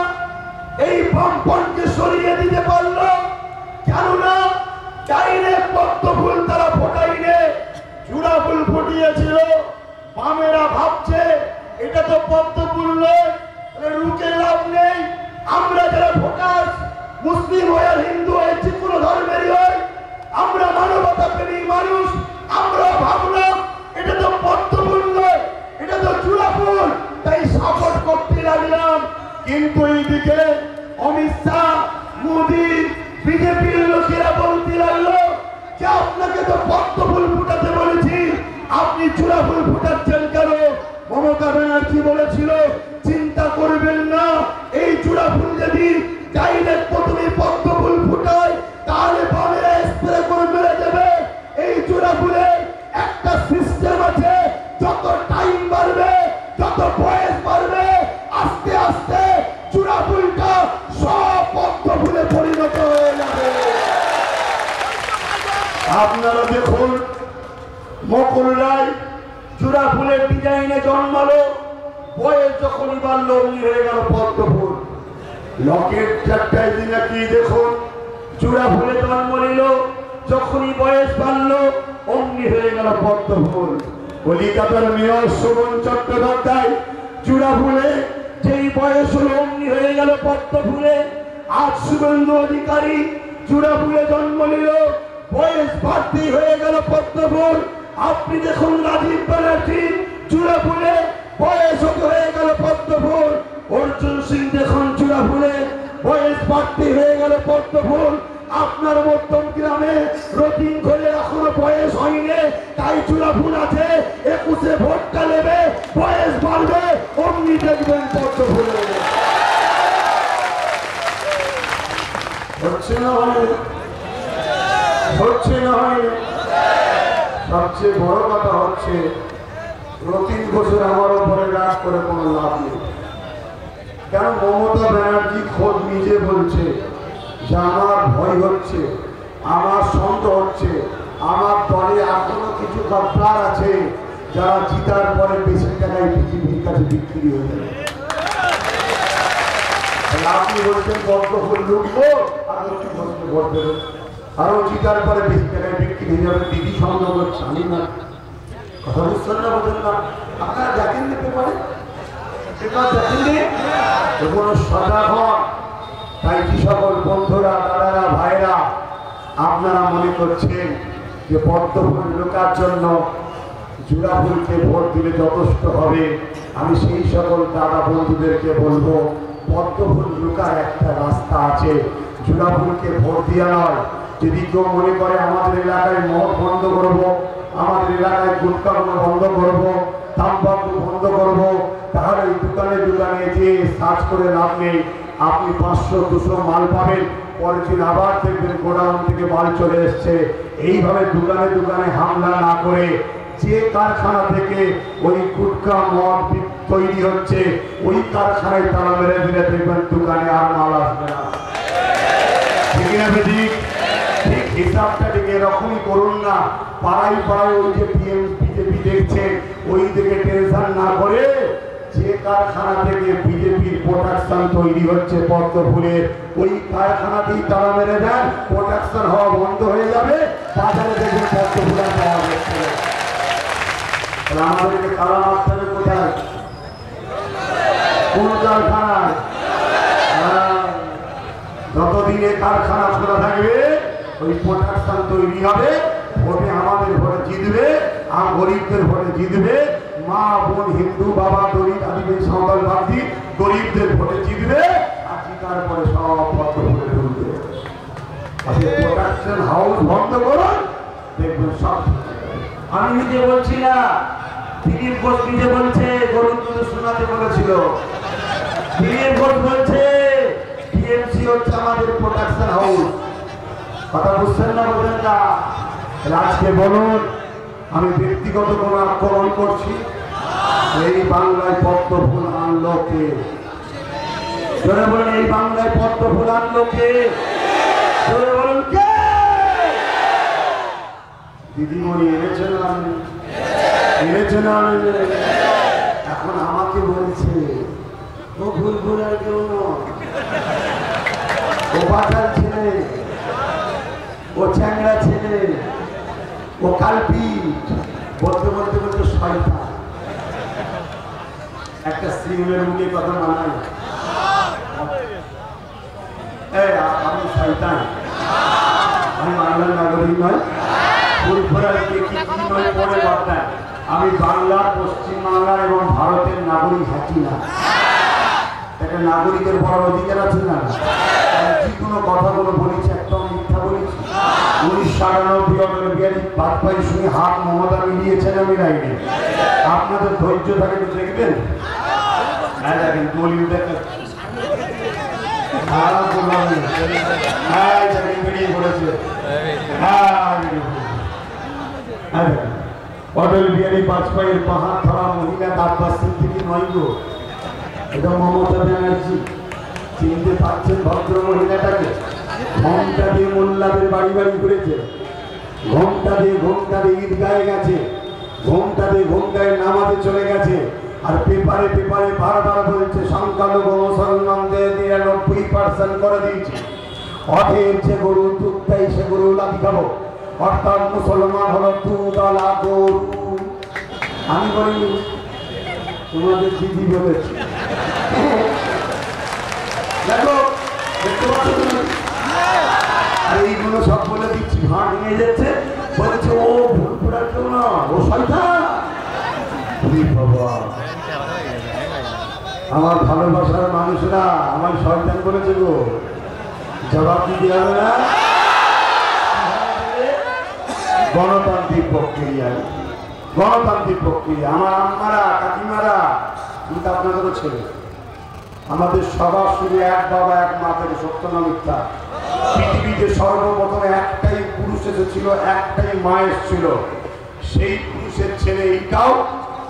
এই বামপন্থকে সরিয়ে দিতে পারলো, কেননা ডাইরেক্ট পদ্ম ফুল তারা ফোটাইনি, জোড়া ফুল ফুটিয়েছিল। বামেরা ভাবছে এটা তো পদ্ম ফুল নয়, রুকে লাভ নেই। আমরা যারা ভোটার, মুসলিম হয় আর হিন্দু হয়, যে কোনো ধর্মেরই হয়, আমরা মানবতা প্রেমী মানুষ, আমরা ভাবলাম এটা তো পদ্ম ফুল নয়, এটা তো জোড়া ফুল, তাই সাপোর্ট করতে লাগলাম। কিন্তু এইদিকে অমিত শাহ, মোদী, বিজেপির লোকেরা বলতে লাগলো যে আপনাকে তো পদ্ম ফুল ফুটাতে বলেছি, আপনি জোড়া ফুল ফুটাচ্ছেন কেন? মমতা ব্যানার্জি বলেছিল চিন্তা করবেন না, এই জোড়া ফুল যদি ডাইরেক্ট প্রথমে পদ্ম ফুল ফুটায় তাহলে বামেরা স্প্রে করে মেরে দেবে। এই জোড়া ফুলের একটা সিস্টেম আছে, যত টাইম বাড়বে, যত বয়স বাড়বে, আস্তে আস্তে জোড়া ফুলটা সব পদ্ম ফুলে পরিণত হয়ে যাবে। আপনারা দেখুন, মকর রায় জোড়া ফুলের ডিজাইনে জন্মালো, বয়স যখনই বাড়লো অমনি হয়ে গেল পদ্ম ফুল। লকেট চারটায় দিনে কি দেখুন, জোড়া ফুলে জন্ম নিল, যখনই বয়স বাড়লো অমনি হয়ে গেল পদ্ম ফুল। কলিকাতার মেয়র শোভন চট্টোপাধ্যায় জোড়া ফুলে যেই বয়স হলো অমনি হয়ে গেল পদ্ম ফুলে। আজ শুভেন্দু অধিকারী জোড়া ফুলে জন্ম নিল, বয়স বাড়তি হয়ে গেল পদ্ম ফুল। আপনি দেখুন রাজীব ব্যানার্জি জোড়া ফুলে বয়স হয়ে গেল পদ্ম ফুল। অর্জুন সিং দেখুন জোড়া ফুলে বয়স বাড়তি হয়ে গেল পদ্ম ফুল। আপনার মধ্যম গ্রামে রতিন করে এখনো বয়স হয়নি, তাই জোড়া ফুল আছে। 21-এ ভোটটা নেবে, বয়স বাড়বে, অমনি দেখবেন পদ্ম ফুলে। হচ্ছে না হয়, হচ্ছে না হয়। সবচেয়ে বড় কথা হচ্ছে, রতিন ঘোষের আমার উপরে রাগ করে কোনো লাভ নেই। কারণ মমতা ব্যানার্জি খোদ নিজে বলছে যে আমার ভয় হচ্ছে, আমার সন্দেহ হচ্ছে, আমার দলে এখনো কিছু গদ্দার আছে যারা জিতার পরে বেশি টাকায় বিজেপির কাছে বিক্রি হয়ে যাবে। আপনি বলছেন পদ্ম ফুল লুটবো আর রতিন ঘোষকে ভোট দেবে, আরো জিতার পরে বেশি টাকায় বিক্রি হয়ে যাবে। দিদি সন্দেহ করছে, আমি না। কথা বুঝছেন না? বলছেন না? আপনারা দেখেননি পেপারে? পেপার দেখেননি? কোনো সজাগ হন। তাই কি সকল বন্ধুরা, দাদারা, ভাইরা, আপনারা মনে করছেন যে পদ্ম ফুল লোকার জন্য জোড়া ফুলকে ভোট দিলে যথেষ্ট হবে? আমি সেই সকল দাদা বন্ধুদেরকে বলবো, পদ্ম ফুল লোকার একটা রাস্তা আছে, জোড়া ফুলকে ভোট দেওয়া নয়। যদি কেউ মনে করে আমাদের এলাকায় মদ বন্ধ করব, আমাদের এলাকায় গুটখা বন্ধ করব, তাম্বাকু বন্ধ করব, তাহলে ওই দোকানে দোকানে যে সার্চ করে লাভ নেই। আপনি 500-200 মাল পাবেন, পরের দিন আবার দেখবেন গোডাউন থেকে মাল চলে এসছে। এইভাবে দোকানে দোকানে হামলা না করে যে কারখানা থেকে ওই গুটকা মদ তৈরি হচ্ছে ওই কারখানায় তালা মেরে দিলে দেখবেন দোকানে আর মাল আসবে না। ঠিক না বেদিক? ঠিক হিসাবটা ঠিক এরকমই করুন না। পাড়ায় পাড়ায় ওই যে বিজেপি দেখছে ওই দিকে টেনশন না করে যে কারখানা থেকে বিজেপির প্রোডাকশন তৈরি হচ্ছে পদ্ম ফুলের ওই কারখানাতেই তালা মেরে দেন, প্রোডাকশন হওয়া বন্ধ হয়ে যাবে, বাজারে দেখবেন পদ্ম ফুলের পাওয়া যাচ্ছে। আমাদেরকে তালা মারতে হবে কোথায়? কোন কারখানায়? যতদিনে কারখানা খোলা থাকবে ওই প্রোডাকশন তৈরি হবে, ভোটে আমাদের ভোটে জিতবে, আর গরিবদের ভোটে জিতবে, মা বোন হিন্দু বাবা দলিত আদিবাসী সাঁওতালবাদী গরিবদের ভোটে জিতবে, আর জিতার পরে সব পদ্ম ফুলে ঢুকবে। প্রোডাকশন হাউস বন্ধ করুন, দেখবেন সব। আমি নিজে বলছি না, দিলীপ ঘোষ নিজে বলছে, গরুর দুধ শোনাতে বলেছিল। দিলীপ ঘোষ বলছে টিএমসি হচ্ছে আমাদের প্রোডাকশন হাউস। কথা বুঝছেন না? বলছেন না? আজকে বলুন আমি ব্যক্তিগত কোনো আক্রমণ করছি? এই বাংলায় পদ্ম ফুল আনলো কে? জোরে বলেন, এই বাংলায় পদ্ম ফুল আনলো কে? জোরে বলুন কে? দিদিমণি এনেছেন, আমি এনেছেন, আমি এখন আমাকে বলছে ও ভুল ভুল আর কেউ ও বাটার ছেলে, ও চ্যাংড়া ছেলে, ও কালপিট, বলতে বলতে বলতে শয়তান। একটা সিংহের মুখে কথা মানাই, আমি শয়তান, আমি বাংলার নাগরিক নয়, ফুলফোরার কি নয় পরে বর্তায়, আমি বাংলার পশ্চিমবাংলার এবং ভারতের নাগরিক হাঁটি না। একটা নাগরিকের বড় অধিকার আছে না? যে কোনো কথাগুলো বলেছি একদম মিথ্যা বলেছি। 1997 বাজপেয়ীর সঙ্গে হাত মমতা মিলিয়েছেন, আমি রাইনি। আপনাদের ধৈর্য থাকে একটু দেখবেন। হ্যাঁ দেখেন দলিল দেখেন, বেরিয়ে পড়েছে। অটল বিহারী বাজপেয়ীর পাহাড় ধরা মহিলা আব্বাস সিদ্দিকী নয় গো, এটা মমতা ব্যানার্জি। চিনতে পারছেন ভদ্র মহিলাটাকে? ঘোমটা দিয়ে মোল্লাদের বাড়ি বাড়ি ঘুরেছে, ঘোমটা দিয়ে ঈদগাহে গেছে, ঘোমটা দিয়ে ঘোমটায় নামাজে চলে গেছে, আর পেপারে পেপারে বারবার বলছে সংখ্যালঘু মুসলমানদের 99% করে দিয়েছে। অথের যে গরু দুধটাই সে গরু লাঠি খাবো, অর্থাৎ মুসলমান হলো দুধওয়ালা গরু। আমি বলি তোমাদের দিদি বলেছে, দেখো দেখতে পাচ্ছ তুমি? আর এইগুলো সব বলে দিচ্ছি, ভাঁড় ভেঙে যাচ্ছে, বলছে ও ভুল করার কেউ না, ও শয়তান। বাবা আমার ভালোবাসার মানুষরা আমার শয়তান বলেছে গো, জবাব দিতে হবে না। গণতান্ত্রিক প্রক্রিয়া, গণতান্ত্রিক প্রক্রিয়া। আমার আম্মারা কাকিমারা, কিন্তু আপনাদেরও ছেলে, আমাদের সবার শুধু এক বাবা এক মা থেকে, সত্য না মিথ্যা? পৃথিবীতে সর্বপ্রথম একটাই পুরুষ এসেছিল, একটাই মা এসেছিল। সেই পুরুষের ছেলে এইটাও,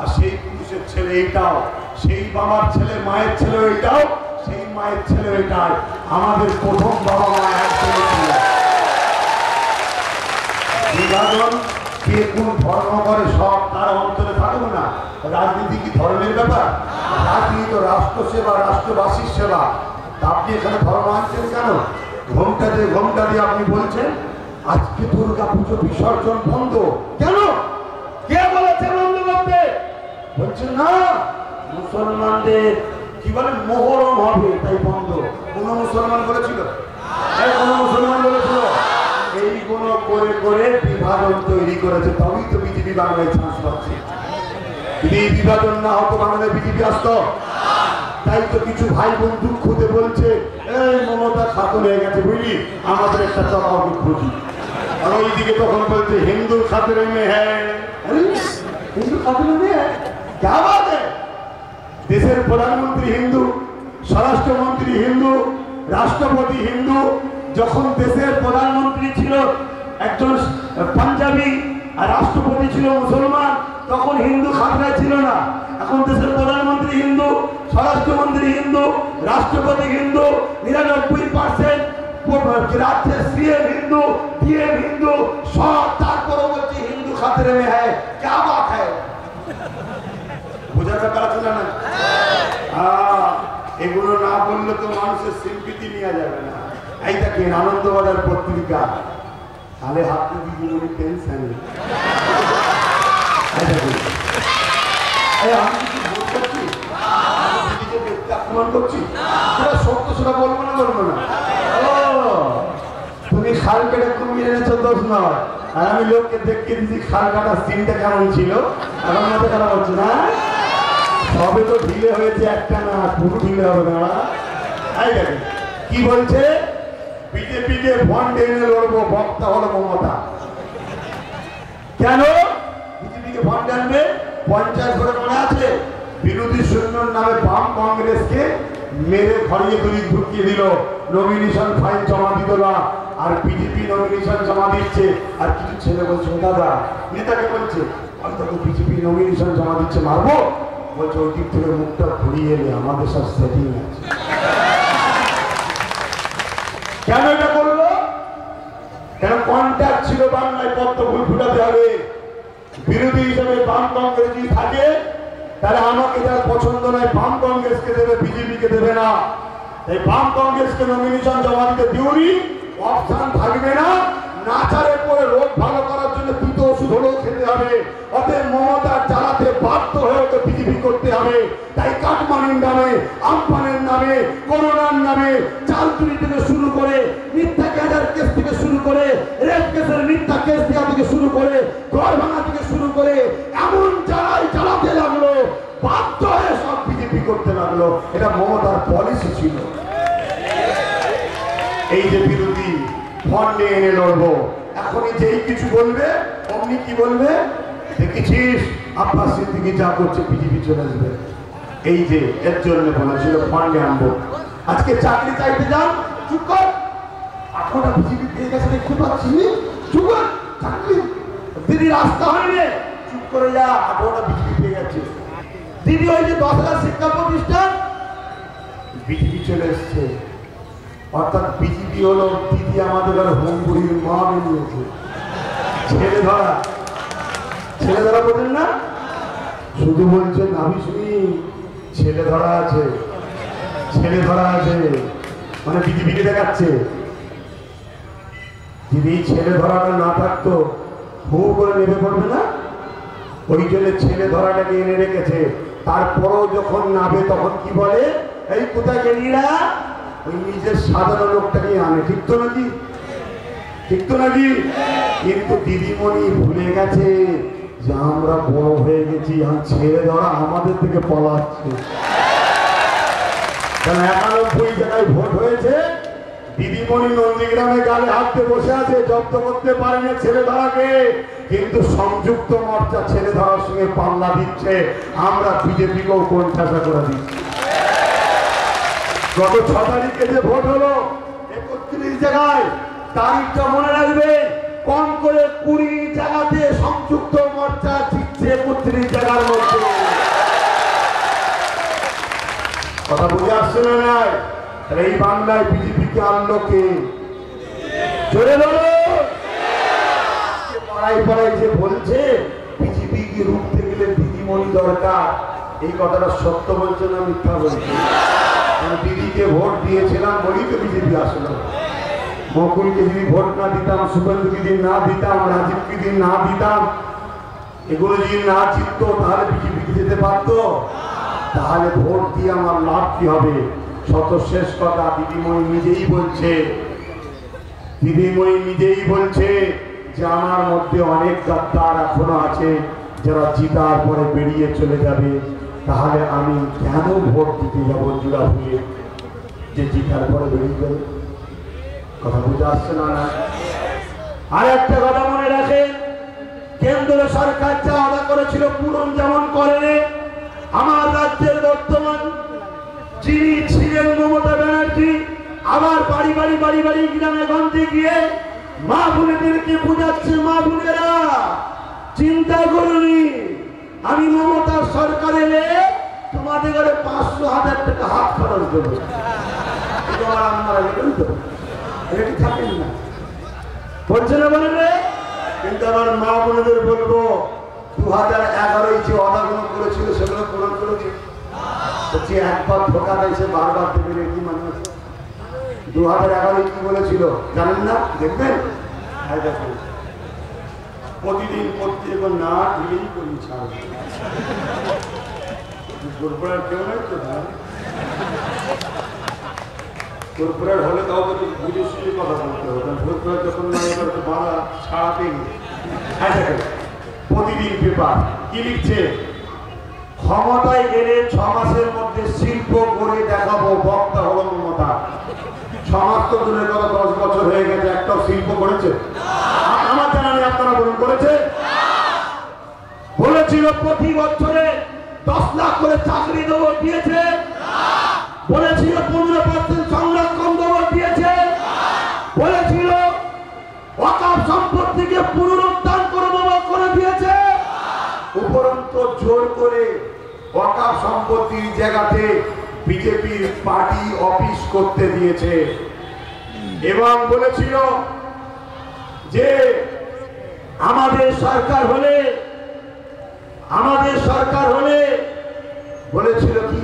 আর সেই পুরুষের ছেলে এইটাও, সেই বাবার ছেলে মায়ের ছেলে এইটাও, সেই মায়ের ছেলে এইটাই। আমাদের প্রথম বাবা মা এক ছেলে ছিল। বিভাজন কে কোন ধর্ম করে সব তার অন্তরে থাকবো না। রাজনীতি কি ধর্মের ব্যাপার? রাজনীতি তো রাষ্ট্র সেবা, রাষ্ট্রবাসীর সেবা। আপনি এখানে ধর্ম আনছেন কেন? ঘোমটা দিয়ে আপনি বলছেন আজকে দুর্গা পুজো বিসর্জন বন্ধ কেন? কে বলেছে বন্ধ করতে? বলছেন না মুসলমানদের কি বলে মোহরম হবে তাই বন্ধ। কোন মুসলমান বলেছিল? কোন মুসলমান বলেছিল? এইগুলো করে করে বিভাজন তৈরি করেছে, তবেই তো বিজেপি বাংলায় চান্স পাচ্ছে। যদি এই বিভাজন না হতো বাংলায় বিজেপি আসতো? তাই তো কিছু ভাই বোন দুঃখতে বলছে এই মমতা খাতন হয়ে গেছে, বুঝলি আমাদের একটা চড়াও খুঁজি। আর ওইদিকে তখন বলছে হিন্দু খাতরে মেয়ে, হ্যাঁ হিন্দু খাতরে মেয়ে, দেশের প্রধানমন্ত্রী হিন্দু, স্বরাষ্ট্রমন্ত্রী হিন্দু, রাষ্ট্রপতি হিন্দু, যখন দেশের প্রধানমন্ত্রী ছিল একজন পাঞ্জাবি আর রাষ্ট্রপতি ছিল মুসলমান, তখন হিন্দু খাতরায় ছিল না। এখন দেশের প্রধানমন্ত্রী হিন্দু, স্বরাষ্ট্রমন্ত্রী হিন্দু, রাষ্ট্রপতি হিন্দু, 99% রাজ্যের সিএম হিন্দু, ডিএম হিন্দু, সব। তারপরও বলছে হিন্দু খাতরে মে হ্যায়, ক্যা বাত হ্যায়? বোঝার ব্যাপার আছে না? এগুলো না বললে তো মানুষের সিম্পিতি নেওয়া যাবে না। এই দেখেন আনন্দবাজার পত্রিকা, তাহলে হাতে দিদি টেনশন। আমি কিছু ভোট করছি, দিদিকে ব্যক্তি আক্রমণ করছি, সেটা সত্য, সেটা বলবো না, বলবো না। তুমি খাল কেটে কুমিয়ে এনেছো, দোষ নয়। আর আমি লোককে দেখিয়ে দিচ্ছি খাল কাটার সিনটা কেমন ছিল, এখন মতো খারাপ হচ্ছে না। সবে তো ঢিলে হয়েছে, একটা না, পুরো ঢিলে হবে না। তাই দেখেন কি বলছে, বিজেপিকে ভন্ড এনে লড়বো, বক্তা হলো মমতা। কেন বিজেপিকে ভন্ড আনবে? পঞ্চায়েত ভোটে মনে আছে, বিরোধী শূন্যর নামে বাম কংগ্রেসকে মেরে ঘরিয়ে তুলি ঢুকিয়ে দিল, নমিনেশন ফাইল জমা দিত না। আর বিজেপি নমিনেশন জমা দিচ্ছে, আর কিছু ছেলে বলছে দাদা, নেতাকে বলছে বিজেপি নমিনেশন জমা দিচ্ছে, মারবো। বলছে ওই দিক থেকে মুখটা ঘুরিয়ে এলে আমাদের সব সেটিং আছে। কেন এটা করলো? কেন কন্ট্যাক্ট ছিল বাংলায় পদ্ম ফুল ফুটাতে হবে। বিরোধী হিসেবে বাম কংগ্রেস যদি থাকে, তাহলে আমাকে যার পছন্দ নয় বাম কংগ্রেসকে দেবে, বিজেপিকে দেবে না। এই বাম কংগ্রেসকে নমিনেশন জমা দিতে দিউনি, অপশন থাকবে না। নাচারের পরে রোগ ভালো করার জন্য দুটো ওষুধ হলেও খেতে হবে। অতএব মমতার জ্বালাতে বাধ্য হয়ে ওকে বিজেপি করতে হবে। তাই কাটমানির নামে, আমফানের নামে, করোনার নামে, চাল চুরি থেকে শুরু করে, মিথ্যা ক্যাডার কেস থেকে শুরু করে, রেপ কেসের মিথ্যা কেস দেওয়া থেকে শুরু করে, ঘর ভাঙা থেকে শুরু করে, এমন জ্বালাতে লাগলো, বাধ্য হয়ে সব বিজেপি করতে লাগলো। এটা মমতার পলিসি ছিল। এই যে বিরোধী ফন্ডে এনে লড়বো, এখনই যেই কিছু বলবে অমনি কি বলবে, দেখেছিস আব্বাস সিদ্দিকী যা করছে, বিজেপি চলে আসবে। এই যে এর জন্য বলেছিল ফন্ডে আনবো। আজকে চাকরি চাইতে যান, চুপ কর, 18টা বিজেপি পেয়ে গেছে দেখতে পাচ্ছি, চুপ কর, চাকরি দিদি রাস্তা হয়নি, চুপ করে যা, 18টা বিজেপি পেয়ে গেছে। দিদি ওই যে 10,000 শিক্ষা প্রতিষ্ঠান, বিজেপি চলে এসছে। অর্থাৎ বিজেপি হলো দিদি আমাদের আর হোমপুরির মা বেরিয়েছে। ছেলে ধরা, ছেলে ধরা বলেন না, শুধু বলছেন আমি শুনি ছেলে ধরা আছে, ছেলে ধরা আছে, মানে বিজেপিকে দেখাচ্ছে। যদি ছেলে ধরাটা না থাকতো হু করে নেমে পড়বে না, ওই জন্য ছেলে ধরাটাকে এনে রেখেছে। তারপরও যখন নাবে তখন কি বলে, এই কোথায় গেলি না, ওই নিজের সাধারণ লোকটাকে আনে। ঠিক তো নাকি? ঠিক তো নাকি? কিন্তু দিদিমণি ভুলে গেছে যে আমরা বড় হয়ে গেছি, আর ছেলে ধরা আমাদের থেকে পলাচ্ছে। কারণ 91 জায়গায় ভোট হয়েছে, দিদিমণি নন্দীগ্রামে গালে হাতে বসে আছে, জব্দ করতে পারেনি ছেলে ধরাকে। কিন্তু সংযুক্ত মোর্চা ছেলে ধরার সঙ্গে পাল্লা দিচ্ছে, আমরা বিজেপিকেও কোণঠাসা করে দিচ্ছি। গত 6 তারিখে যে ভোট হলো 31 জায়গায়, তারিখটা মনে রাখবে, কম করে 20 জায়গাতে সংযুক্ত মোর্চা জিতছে 31 জায়গার মধ্যে। কথা বুঝে আসছে না? নাই এই বাংলায় বিজেপিকে আনলো কে? জোরে বলো। পাড়ায় পাড়ায় যে বলছে বিজেপিকে রুখতে গেলে দিদিমণি দরকার, এই কথাটা সত্য বলছে না মিথ্যা বলছে? দিদিকে ভোট দিয়েছিলাম বলি তো বিজেপি আসলো। মকুলকে যদি ভোট না দিতাম, শুভেন্দুকে যদি না দিতাম, রাজীবকে যদি না দিতাম, এগুলো যদি না জিততো তাহলে বিজেপিকে যেতে পারতো? তাহলে ভোট দিয়ে আমার লাভ কি হবে? শত শেষ কথা দিদিমণি নিজেই বলছে, দিদিমণি নিজেই বলছে যে আমার মধ্যে অনেক গাদ্দার এখনো আছে, যারা জিতার পরে বেরিয়ে চলে যাবে। তাহলে আমি কেন ভোট দিতে যাবো জোড়া হয়ে, যে জিতার পরে বেরিয়ে যাবে? কথা বুঝে আসছে না? আর একটা কথা মনে রাখেন, কেন্দ্র সরকার যা আদা করেছিল পূরণ যেমন করেনি, আমার রাজ্যের বর্তমান যিনি ছিলেন মমতা ব্যানার্জি, আবার বাড়ি বাড়ি বাড়ি বাড়ি গ্রামে গঞ্জে গিয়ে মা বোনেদেরকে বোঝাচ্ছে, মা বোনেরা চিন্তা করুনি, আমি মমতার সরকার এলে তোমাদের ঘরে 500,000 টাকা হাত খরচ দেবো। তোমার আমার তো রেডি থাকেন না, বলছে না বলেন রে। কিন্তু আমার মা বোনেদের বলবো 2011 যে অদাগুলো করেছিল সেগুলো পূরণ করেছে। যে একবার ধোকা দিয়েছে বারবার দেবে রেডি মানুষ। 2011 কি বলেছিল জানেন না? দেখবেন প্রতিদিন প্রত্যেক না দিলেই করি ছাড়বে। কর্পোরেট কেউ নাই তো কর্পোরেট হলে তাও তো বুঝে শুনে কথা বলতে হবে। কর্পোরেট যখন বাধা ছাড়াতেই প্রতিদিন পেপার কি লিখছে, ক্ষমতায় গেলে 6 মাসের মধ্যে শিল্প করে দেখাবো, বক্তা হলো মমতা। 6 মাস তো দূরের কথা, 10 বছর হয়ে গেছে, একটাও শিল্প করেছে? আমার জানা নেই, আপনারা বলুন করেছে? বলেছিল প্রতি বছরে 10 লাখ করে চাকরি দেবো, দিয়েছে? বলেছিল 15% সংরক্ষণ দেবো, দিয়েছে? বলেছিল ওয়াকফ সম্পত্তিকে পুনরুদ্ধার করে দেবো, করে দিয়েছে? উপরন্তু জোর করে ওয়াকফ সম্পত্তির জায়গাতে বিজেপির পার্টি অফিস করতে দিয়েছে। এবং বলেছিল যে আমাদের সরকার হলে বলেছিল কি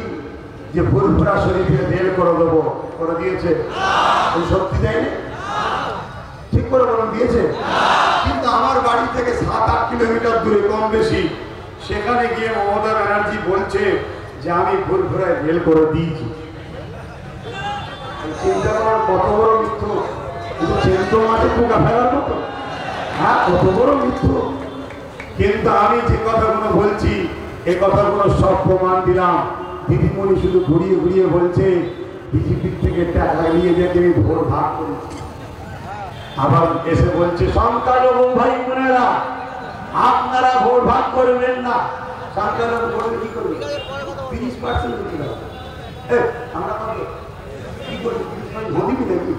যে ফুরফুরা শরীফে রেল করে দেবো, করে দিয়েছে? সত্যি দেয়নি? ঠিক করে বলুন, দিয়েছে? কিন্তু আমার বাড়ি থেকে 7-8 কিলোমিটার দূরে কম বেশি, সেখানে গিয়ে মমতা ব্যানার্জি বলছে যে আমি ফুরফুরায় রেল করে দিয়েছি। চিন্তা করার কত বড় মিথ্যু, কিন্তু চেন্দ্র মাঠে পোকা ফেলার মতো। হ্যাঁ, কত বড় মিথ্যু। কিন্তু আমি যে কথাগুলো বলছি এই কথাগুলো সব প্রমাণ দিলাম। দিদিমণি শুধু ঘুরিয়ে ঘুরিয়ে বলছে বিজেপির থেকে টাকা নিয়ে যেতে ভোট ভাগ করেছি। আবার এসে বলছে সংখ্যালঘু ভাই বোনেরা আপনারা ভোট ভাগ করবেন না। সংখ্যালঘু ভোটে কি করবে? 30% দিতে হবে। আমরা কি করবো? মোদী দেখি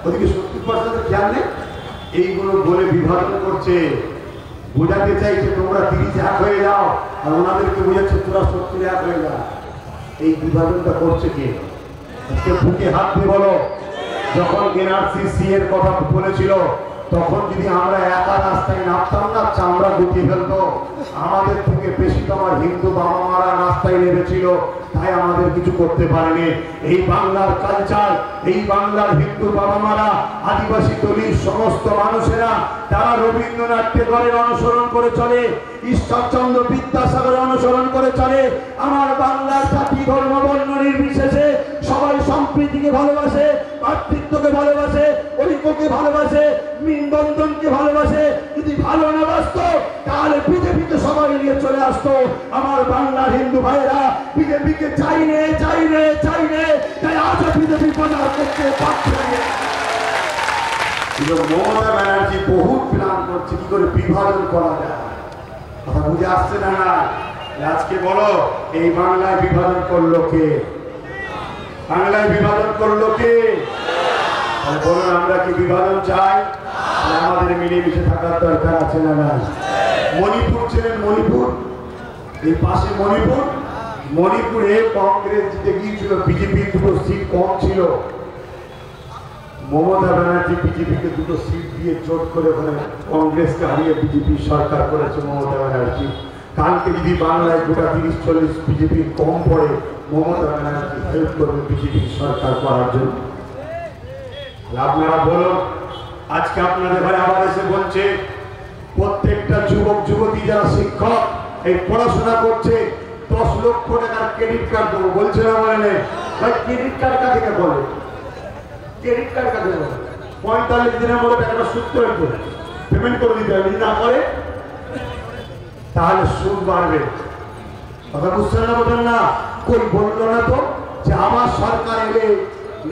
ওদিকে 70% খেয়াল নেই। এইগুলো বলে বিভাজন করছে, বোঝাতে চাইছে তোমরা 30 এক হয়ে যাও, আর ওনাদেরকে বোঝাচ্ছে তোরা 70 এক হয়ে যাও। এই বিভাজনটা করছে কে? বুকে হাত দিয়ে বলো, যখন এনআরসি এর কথা বলেছিল তখন যদি আমরা একা রাস্তায় নামতাম না, চামড়া গুটিয়ে ফেলতো। আমাদের থেকে বেশি তো আমার হিন্দু বাবা মারা রাস্তায় নেমেছিল, তাই আমাদের কিছু করতে পারেনি। এই বাংলার কালচার, এই বাংলার হিন্দু বাবা মারা, আদিবাসী দলিত সমস্ত মানুষেরা তারা রবীন্দ্রনাথ ঠাকুরের অনুসরণ করে চলে, ঈশ্বরচন্দ্র বিদ্যাসাগরের অনুসরণ করে চলে। আমার বাংলার জাতি ধর্ম বর্ণ নির্বিশেষে সবাই সম্প্রীতিকে ভালোবাসে, ভাতৃত্বকে ভালোবাসে, ঐক্যকে ভালোবাসে, মিলবন্ধনকে ভালোবাসে। যদি ভালো না বাসত তাহলে বিজেপিকে সবাই নিয়ে চলে আসতো। আমার বাংলার হিন্দু ভাইয়েরা বিজেপিকে চাইলে তাই আজও বিজেপি প্রচার করতে পারছে না। মমতা ব্যানার্জি বহুত প্ল্যান করছে কি করে বিভাজন করা যায়। কথা বুঝে আসছে না? আজকে বলো এই বাংলায় বিভাজন করলো কে? বাংলায় বিভাজন করলো কে? বলুন, আমরা কি বিভাজন চাই? আমাদের মিলেমিশে থাকার দরকার আছে না? না। মণিপুর ছিলেন, মণিপুর এই পাশে মণিপুরে কংগ্রেস জিতে গিয়েছিল, বিজেপির 2টো সিট কম ছিল। মমতা ব্যানার্জি বিজেপিকে 2টো সিট দিয়ে জোট করে ওখানে কংগ্রেসকে হারিয়ে বিজেপি সরকার করেছে মমতা ব্যানার্জি। কালকে যদি বাংলায় গোটা 30-40 বিজেপির কম পড়ে, মমতা ব্যানার্জি হেল্প করবে বিজেপির সরকার করার জন্য। আপনারা বলুন, আজকে আপনাদের ভাই আবার এসে বলছে প্রত্যেকটা যুবক যুবতী যারা শিক্ষক এই পড়াশোনা করছে 10 লক্ষ টাকার ক্রেডিট কার্ড দেবো, বলছে না? বলে ভাই ক্রেডিট কার্ড কাকে বলে? ক্রেডিট কার্ড কাকে বলে? 45 দিনের মধ্যে টাকাটা সুদ করে পেমেন্ট করে দিতে হবে। যদি না করে তাহলে সুদ বাড়বে। কথা বুঝছেন না? বোঝেন না? কই বললো না তো যে আমার সরকার এলে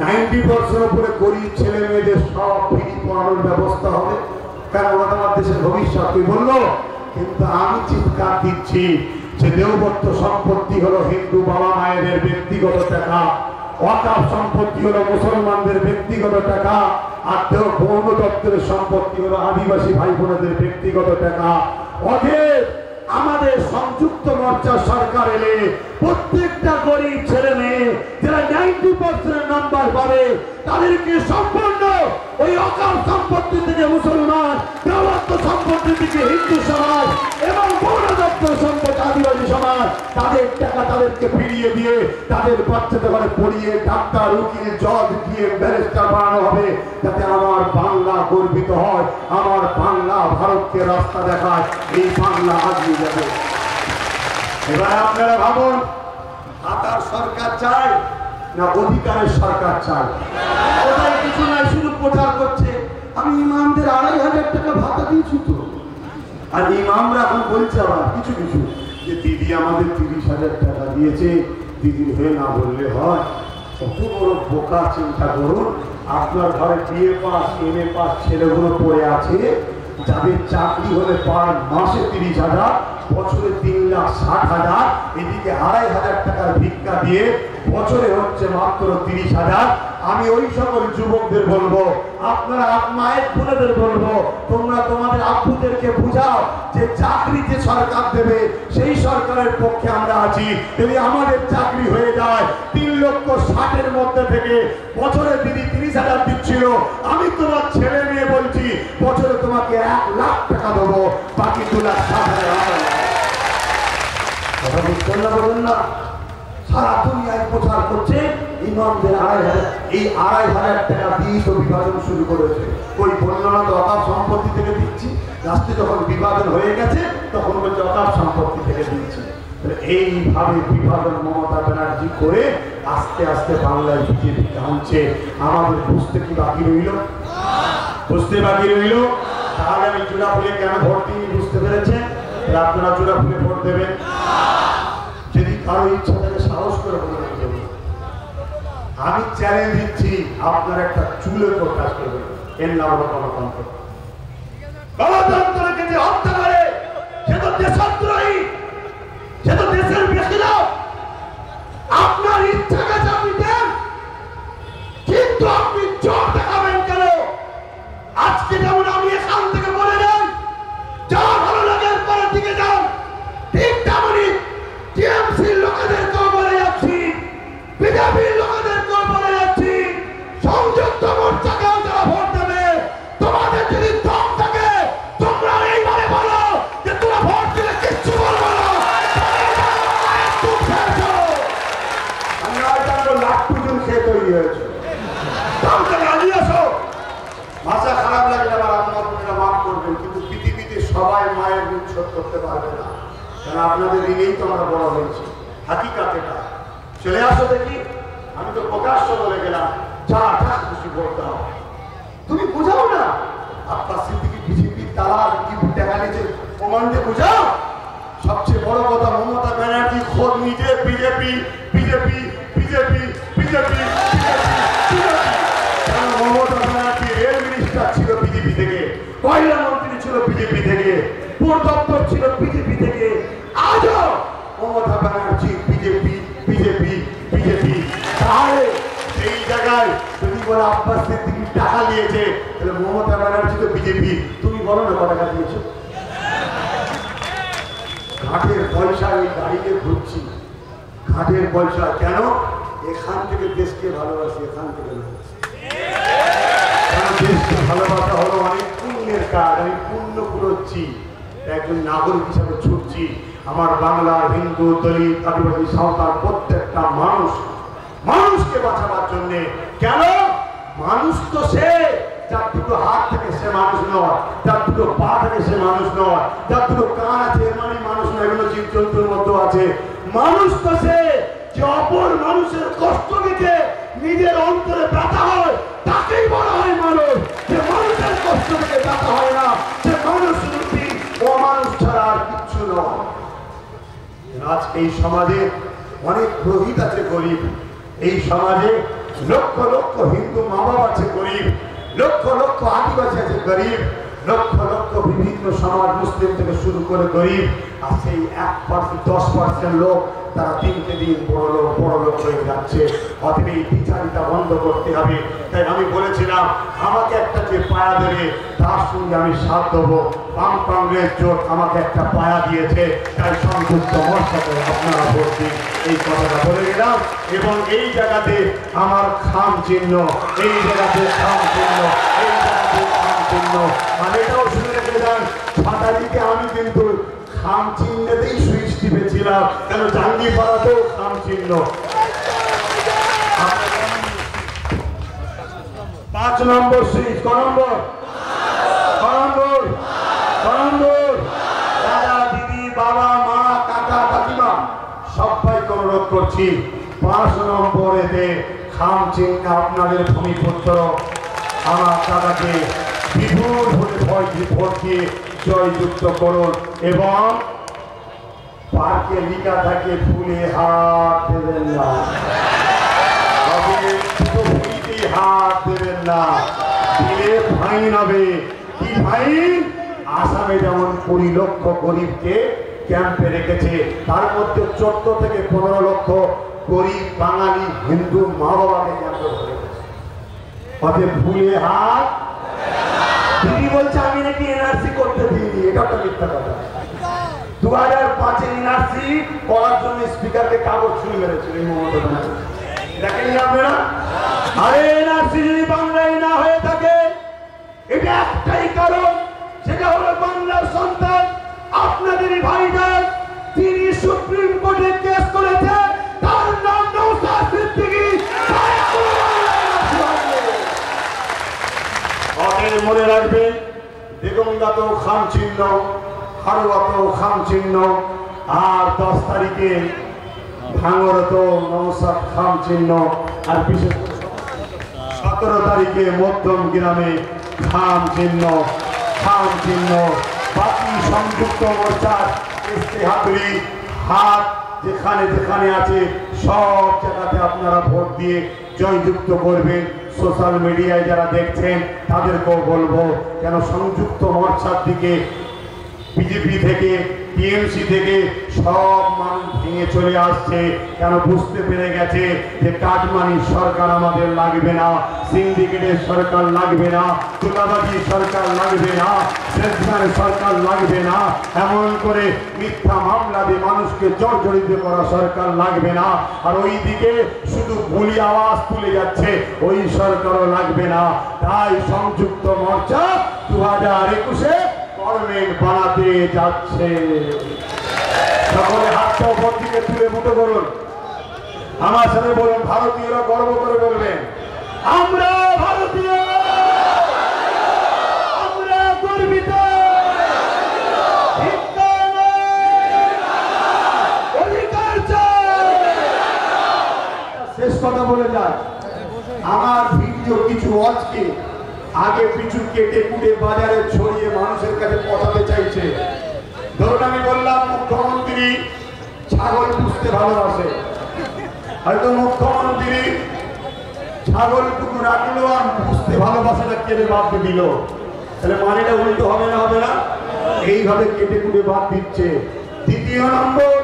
90% উপরে গরিব ছেলে মেয়েদের সব ফ্রি পড়ানোর ব্যবস্থা হবে। কারণ ওরা আমার দেশের ভবিষ্যৎ বললো। কিন্তু আমি চিৎকার দিচ্ছি সে দেবত্ব সম্পত্তি হলো হিন্দু বাবা মায়েদের ব্যক্তিগত টাকা, ওয়াকাফ সম্পত্তি হলো মুসলমানদের ব্যক্তিগত টাকা, আর বৌদ্ধ দপ্তরের সম্পত্তি হলো আদিবাসী ভাই বোনদের ব্যক্তিগত টাকা। অতএব আমাদের সংযুক্ত মোর্চা সরকার এলে প্রত্যেকটা গরিব ছেলে মেয়ে যারা 90% নাম্বার পাবে তাদেরকে সম্পূর্ণ ওই অকাল সম্পত্তি থেকে মুসলমান, দেওয়াত্ম সম্পত্তি থেকে হিন্দু সমাজ এবং বৌদ্ধ দপ্তর সম্পত্তি আদিবাসী সমাজ তাদের টাকা তাদেরকে ফিরিয়ে দিয়ে তাদের বাচ্চাদের ঘরে পড়িয়ে ডাক্তার, উকিল, জজ দিয়ে ব্যারিস্টার বানানো হবে, যাতে আমার বাংলা গর্বিত হয়, আমার বাংলা ভারতকে রাস্তা দেখায়, এই বাংলা আগিয়ে যাবে। এবার আপনারা ভাবুন, হাতার সরকার চাই না অধিকারের সরকার চাই? কোথায় কিছু নাই, শুধু প্রচার করছে আমি ইমামদের 2,500 টাকা ভাতা দিয়েছি তো। আর ইমামরা এখন বলছে আবার কিছু কিছু যে দিদি আমাদের 30,000 টাকা দিয়েছে, দিদির হয়ে না বললে হয়। কত বড় বোকা, চিন্তা করুন। আপনার ঘরে বিএ পাস, এমএ পাস ছেলেগুলো পড়ে আছে, যাদের চাকরি হলে পার মাসে 30,000, বছরে 3,60,000, এদিকে 2,500 টাকার ভিক্ষা দিয়ে বছরে হচ্ছে মাত্র 30,000। আমি ওই সকল যুবকদের বলবো, আপনারা মায়ের বোনেদের বলবো, তোমরা তোমাদের আব্বুদেরকে বুঝাও যে চাকরি যে সরকার দেবে সেই সরকারের পক্ষে আমরা আছি। যদি আমাদের চাকরি হয়ে যায় 3,60,000-এর মধ্যে থেকে বছরে দিদি 30,000 দিচ্ছিল, আমি তোমার ছেলে মেয়ে বলছি বছরে তোমাকে 1,00,000 টাকা দেবো, বাকি 2,60,000 কথা বুঝতেন না, বলবেন না? সারা দুনিয়ায় প্রচার করছে ইমামদের 2,500, এই 2,500 টাকা দিয়ে তো বিভাজন শুরু করেছে। ওই বলল না তো অকাপ সম্পত্তি থেকে দিচ্ছি, লাস্টে যখন বিভাজন হয়ে গেছে তখন বলছে অকাপ সম্পত্তি থেকে দিচ্ছি। এইভাবে বিভাজন মমতা ব্যানার্জি করে আস্তে আস্তে বাংলায় বিজেপি আনছে। আমাদের বুঝতে কি বাকি রইল? বুঝতে বাকি রইল? তাহলে আমি জোড়াফুলে কেন ভোট দিই বুঝতে পেরেছেন? আপনারা জোড়াফুলে ভোট দেবেন? যদি কারো ইচ্ছা থাকে সাহস করে বলে দেবো, আমি চ্যালেঞ্জ দিচ্ছি, আপনার একটা চুলের উপর কাজ করবেন। এর নাম হলো গণতন্ত্র। গণতন্ত্রকে যে হত্যা করে সে তো দেশদ্রোহী, সে তো দেশের বেখিলাফ। আপনার ইচ্ছাকে আপনি দেন, কিন্তু আপনি জোর দেখাবেন কেন? আজকে যেমন আমি এখান থেকে বলে দেন যা ভালো লাগে পরের দিকে যান, ঠিক তেমনি টিএমসির লোকেদেরকেও বলে যাচ্ছি, বিজেপির লোকেদেরকেও বলে যাচ্ছি, সংযুক্ত মোর্চাকেও যারা ভোট দেবে, তোমাদের যদি দম থাকে তোমরা এইবারে বলো যে তোমরা ভোট দিলে কিচ্ছু বলবো না। লাট্টুজন খেয়ে তৈরি হয়েছে, ভাষা খারাপ লাগলে আবার আপনারা মাফ করবেন, কিন্তু পৃথিবীতে সবাই মায়ের ঋণ শোধ করতে পারবে না, কারণ আপনাদের ঋণেই তো আমরা বড় হয়েছি। হাকিকাত এটা। চলে আসো দেখি, আমি তো প্রকাশ্য বলে গেলাম যা যা খুশি ভোট দাও। তুমি বুঝাও না আপনার সিদ্দিকি বিজেপির তারা কি দেখা নিয়েছে প্রমাণ দিয়ে বুঝাও। সবচেয়ে বড় কথা, মমতা ব্যানার্জি খোদ নিজে BJP BJP BJP BJP Mamata Banerjee rail minister ছিল বিজেপি থেকে, কয়লা মন্ত্রী ছিল বিজেপি থেকে, পোর্ট দপ্তর ছিল বিজেপি থেকে। আজও Mamata Banerjee BJP BJP BJP. তাহলে সেই জায়গায় যদি বলে আব্বাস সিদ্দিকী টাকা নিয়েছে, তাহলে মমতা ব্যানার্জি তো বিজেপি। তুমি বলো না কত টাকা দিয়েছো? ঘাটের পয়সা ওই গাড়িতে ঘুরছি, ঘাটের পয়সা কেন? এখান থেকে দেশকে ভালোবাসি, এখান থেকে দেশকে ভালোবাসা হলো অনেক পুণ্যের কাজ। আমি পুণ্য কুড়োচ্ছি, একজন নাগরিক হিসাবে ছুটছি। আমার বাংলার হিন্দু, দলিত, আদিবাসী, সাঁওতাল প্রত্যেকটা মানুষকে বাঁচাবার জন্যে। কেন? মানুষ তো সে যার দুটো হাত থেকে সে মানুষ নয়, যার দুটো পা থেকে সে মানুষ নয়, যার দুটো কান আছে এর মানে মানুষ নয়, এগুলো জীবজন্তুর মতো আছে। মানুষ তো সে যে অপর মানুষের কষ্ট দেখে নিজের অন্তরে ব্যথা হয়, তাকেই বলা হয় মানুষ। যে মানুষের কষ্ট দেখে ব্যথা হয় না, সে মানুষ রূপী অমানুষ ছাড়া আর কিচ্ছু নয়। আজ এই সমাজে অনেক পুরোহিত আছে গরিব, এই সমাজে লক্ষ লক্ষ হিন্দু মা বাবা আছে গরিব, লক্ষ লক্ষ আদিবাসী আছে গরিব। লক্ষ লক্ষ বিভিন্ন সমাজ, মুসলিম থেকে শুরু করে গরিব, আর সেই 1% 10% লোক তারা দিনকে দিন বড় লোক হয়ে যাচ্ছে। অতএব এই বিচারিতা বন্ধ করতে হবে। তাই আমি বলেছিলাম আমাকে একটা যে পায়া দেবে তার সঙ্গে আমি সাথ দেবো। বাম কংগ্রেস জোট আমাকে একটা পায়া দিয়েছে, তাই সংযুক্ত মোর্চাতে আপনারা ভোট দিন, এই কথাটা বলে গেলাম। এবং এই জায়গাতে আমার খাম চিহ্ন, এই জায়গাতে খাম চিহ্ন, এই জায়গাতে খাম চিহ্ন, মানে এটাও শুনে রেখে যান, ছাতালিতে আমি কিন্তু খাম চিহ্নতেই সুইচ টিপেছিলাম, কেন জাঙ্গিপাড়াতেও খাম চিহ্ন। 5 নম্বর সুইচ, ক নম্বর? দাদা, দিদি, বাবা, মা, কাকা, কাকিমা সবাইকে অনুরোধ করছি 5 নম্বরেতে খাম চিহ্ন আপনাদের ভূমিপুত্র আমার দাদাকে বিপুল ভোট দিয়ে জয়যুক্ত করুন। এবং পার্কে লিখা থাকে ফুলে হাত দেবেন না, হাত দেবেন না, দিলে ফাইন হবে। কি ফাইন? আসামে যেমন 20 লক্ষ গরিবকে ক্যাম্পে রেখেছে, তার মধ্যে 14 থেকে 15 লক্ষ গরিব বাঙালি হিন্দু মা বাবাকে ক্যাম্পে রেখেছে। অতএব ভুলে হাত। দিদি বলছে আমি নাকি এনআরসি করতে দিইনি, এটা একটা মিথ্যা কথা। 2005-এ এনআরসি করার জন্য স্পিকারকে কাগজ ছুঁড়ে মেরেছিল এই মমতা ব্যানার্জি, দেখেননি আপনারা? আরে এনআরসি যদি বাংলায় না হয়ে থাকে এটা একটাই কারণ, সেটা হলো বাংলার সন্তান আপনাদেরই ভাইজান, তিনি সুপ্রিম কোর্টে কেস করেছে, তার নাম নওশাদ সিদ্দিকী। মনে রাখবেন দেগঙ্গাতেও খাম চিহ্ন, হারোয়াতেও খাম চিহ্ন, আর 10 তারিখে ভাঙড়তেও নওশাদ খাম চিহ্ন, আর বিশেষ 17 তারিখে মধ্যম গ্রামে খাম চিহ্ন। বাকি সংযুক্ত মোর্চার ইস্তেহাতুরি হাত যেখানে যেখানে আছে সব জায়গাতে আপনারা ভোট দিয়ে জয়যুক্ত করবেন। সোশ্যাল মিডিয়ায় যারা দেখছেন তাদেরকেও বলবো, কেন সংযুক্ত মোর্চার দিকে বিজেপি থেকে টিএমসি থেকে সব মানুষ ভেঙে চলে আসছে, কেন বুঝতে পেরে গেছে যে কাটমানি সরকার আমাদের লাগবে না, সিন্ডিকেটের সরকার লাগবে না, তোলাবাজি সরকার লাগবে না, সেন্ট্রাল সরকার লাগবে না, এমন করে মিথ্যা মামলা দিয়ে মানুষকে জর্জরিত করা সরকার লাগবে না। আর ওই দিকে শুধু গুলি আওয়াজ তুলে যাচ্ছে, ওই সরকারও লাগবে না। তাই সংযুক্ত মোর্চা 2021-এ গভর্নমেন্ট বানাতে যাচ্ছে। সকলে হাতটা উপর দিকে তুলে মুঠো করুন, আমার সাথে বলুন, ভারতীয়রা গর্ব করে বলবেন আমরা ভারতীয়, আমরা গর্বিত। শেষ কথা বলে যায়, আমার ভিডিও কিছু আজকে আগে পিছু কেটে কুটে বাজারে ছড়িয়ে মানুষের কাছে পৌঁছাতে চাইছে। ধরুন আমি বললাম মুখ্যমন্ত্রী ছাগল পুষতে ভালোবাসে, হয়তো মুখ্যমন্ত্রী ছাগলটুকু রাখলো আর পুষতে ভালোবাসাটা কেটে বাদ দিল, তাহলে মানেটা উল্টো হবে না? হবে না? এইভাবে কেটে কুটে বাদ দিচ্ছে। দ্বিতীয় নম্বর,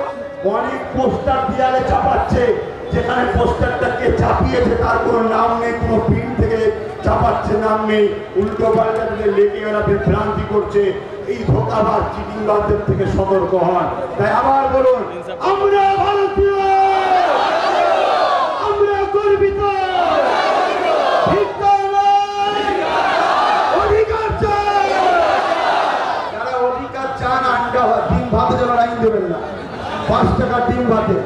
অনেক পোস্টার দেয়ালে চাপাচ্ছে, যেখানে পোস্টারটাকে চাপিয়েছে তার কোনো নাম নেই, কোনো প্রিন্ট থেকে চাপাচ্ছে নাম নেই, উল্টো পাল্টা দিলে লেগে ওরা বিভ্রান্তি করছে। এই ধোঁকাবাজ চিটিংবাজদের থেকে সতর্ক হন। তাই আবার বলুন, আমরা ভারতীয়, আমরা গর্বিত, অধিকার চাই। যারা অধিকার চান আন্ডা ডিম ভাতে যারা লাইন দেবেন না, 5 টাকা ডিম ভাতে।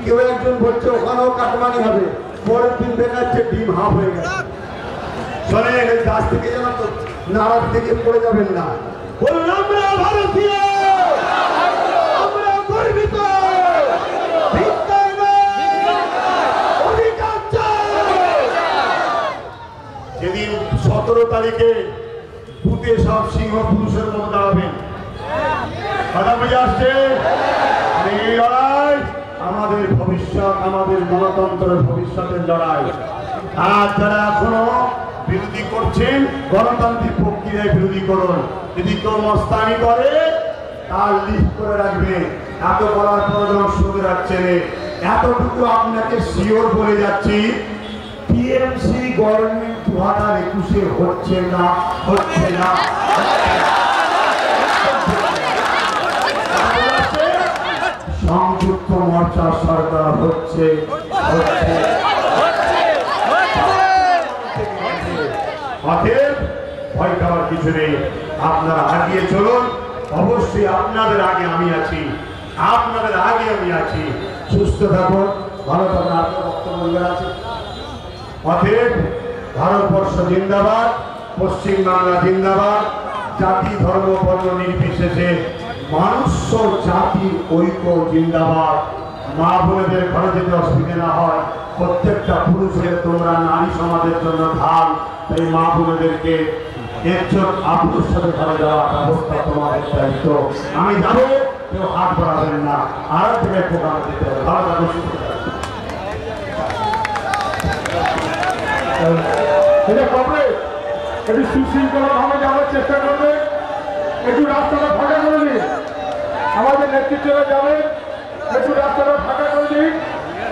কেউ একজন বলছে ওখানেও কাটমানি হবে, পরের দিন দেখাচ্ছে ডিম হাফ হয়ে গেছে। শোনেন, গাছ থেকে যেন নারাজ থেকে পড়ে যাবেন না। বলুন আমরা ভারতীয়, আমরা গর্বিত, অধিকার চাই। যেদিন 17 তারিখে বুথে সব সিংহ পুরুষের মতো দাঁড়াবেন, কথা বুঝে আসছে? এই লড়াই আমাদের ভবিষ্যৎ, আমাদের গণতন্ত্রের ভবিষ্যতের লড়াই। আর যারা এখনো বিরোধী করছেন, গণতান্ত্রিক প্রক্রিয়ায় বিরোধী করুন। যদি কেউ মস্তানি করে তার লিস্ট করে রাখবে। এত বলার প্রয়োজন শুনে রাখছে, এতটুকু আপনাকে শিওর বলে যাচ্ছি, টিএমসি গভর্নমেন্ট 2021 হচ্ছে না, হচ্ছে না। সংযুক্ত মোর্চা সরকার হচ্ছে, হচ্ছে। অতএব ভয় পাওয়ার কিছু নেই, আপনারা আগিয়ে চলুন। অবশ্যই আপনাদের আগে আমি আছি, আপনাদের আগে আমি আছি। সুস্থ থাকুন, ভালো থাকুন। আপনার বক্তব্য আছে। অতএব ভারতবর্ষ জিন্দাবাদ, পশ্চিমবাংলা জিন্দাবাদ। জাতি ধর্ম বর্ণ নির্বিশেষে মানুষ জাতির ঐক্য জিন্দাবাদ। মা বোনেদের ঘরে যদি অসুবিধা না হয়, প্রত্যেকটা পুরুষের তোমরা নারী সমাজের জন্য ঢাল। তাই মা বোনেদেরকে একজন আপনার সাথে ঘরে যাওয়ার ব্যবস্থা তোমাদের দায়িত্ব। আমি যাবো, কেউ হাত বাড়াবেন না, আর থেকে প্রোগ্রাম দিতে হবে। ভালো থাকুন, সুস্থ থাকুন। এটা কমরে একটু সুশৃঙ্খলভাবে যাওয়ার চেষ্টা করবে, একটু রাস্তাটা ফাঁকা করে দিন। আমাদের নেতৃত্বরা যাবে, একটু রাস্তাটা ফাঁকা করে দিন,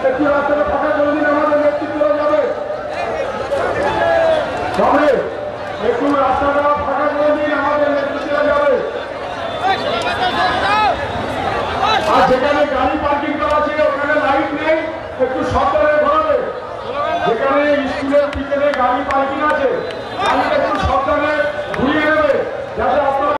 একটু রাস্তাটা ফাঁকা করে দিন। আমাদের নেতৃত্বরা যাবে, কমরে একটু রাস্তাটা ফাঁকা করে দিন, আমাদের নেতৃত্বরা যাবে। আর যেখানে গাড়ি পার্কিং করা আছে ওখানে লাইট নেই, একটু সাবধানে ঘোরাবে। যেখানে স্কুলের পিছনে গাড়ি পার্কিং আছে, গাড়িটা একটু সাবধানে ঘুরিয়ে নেবে, যাতে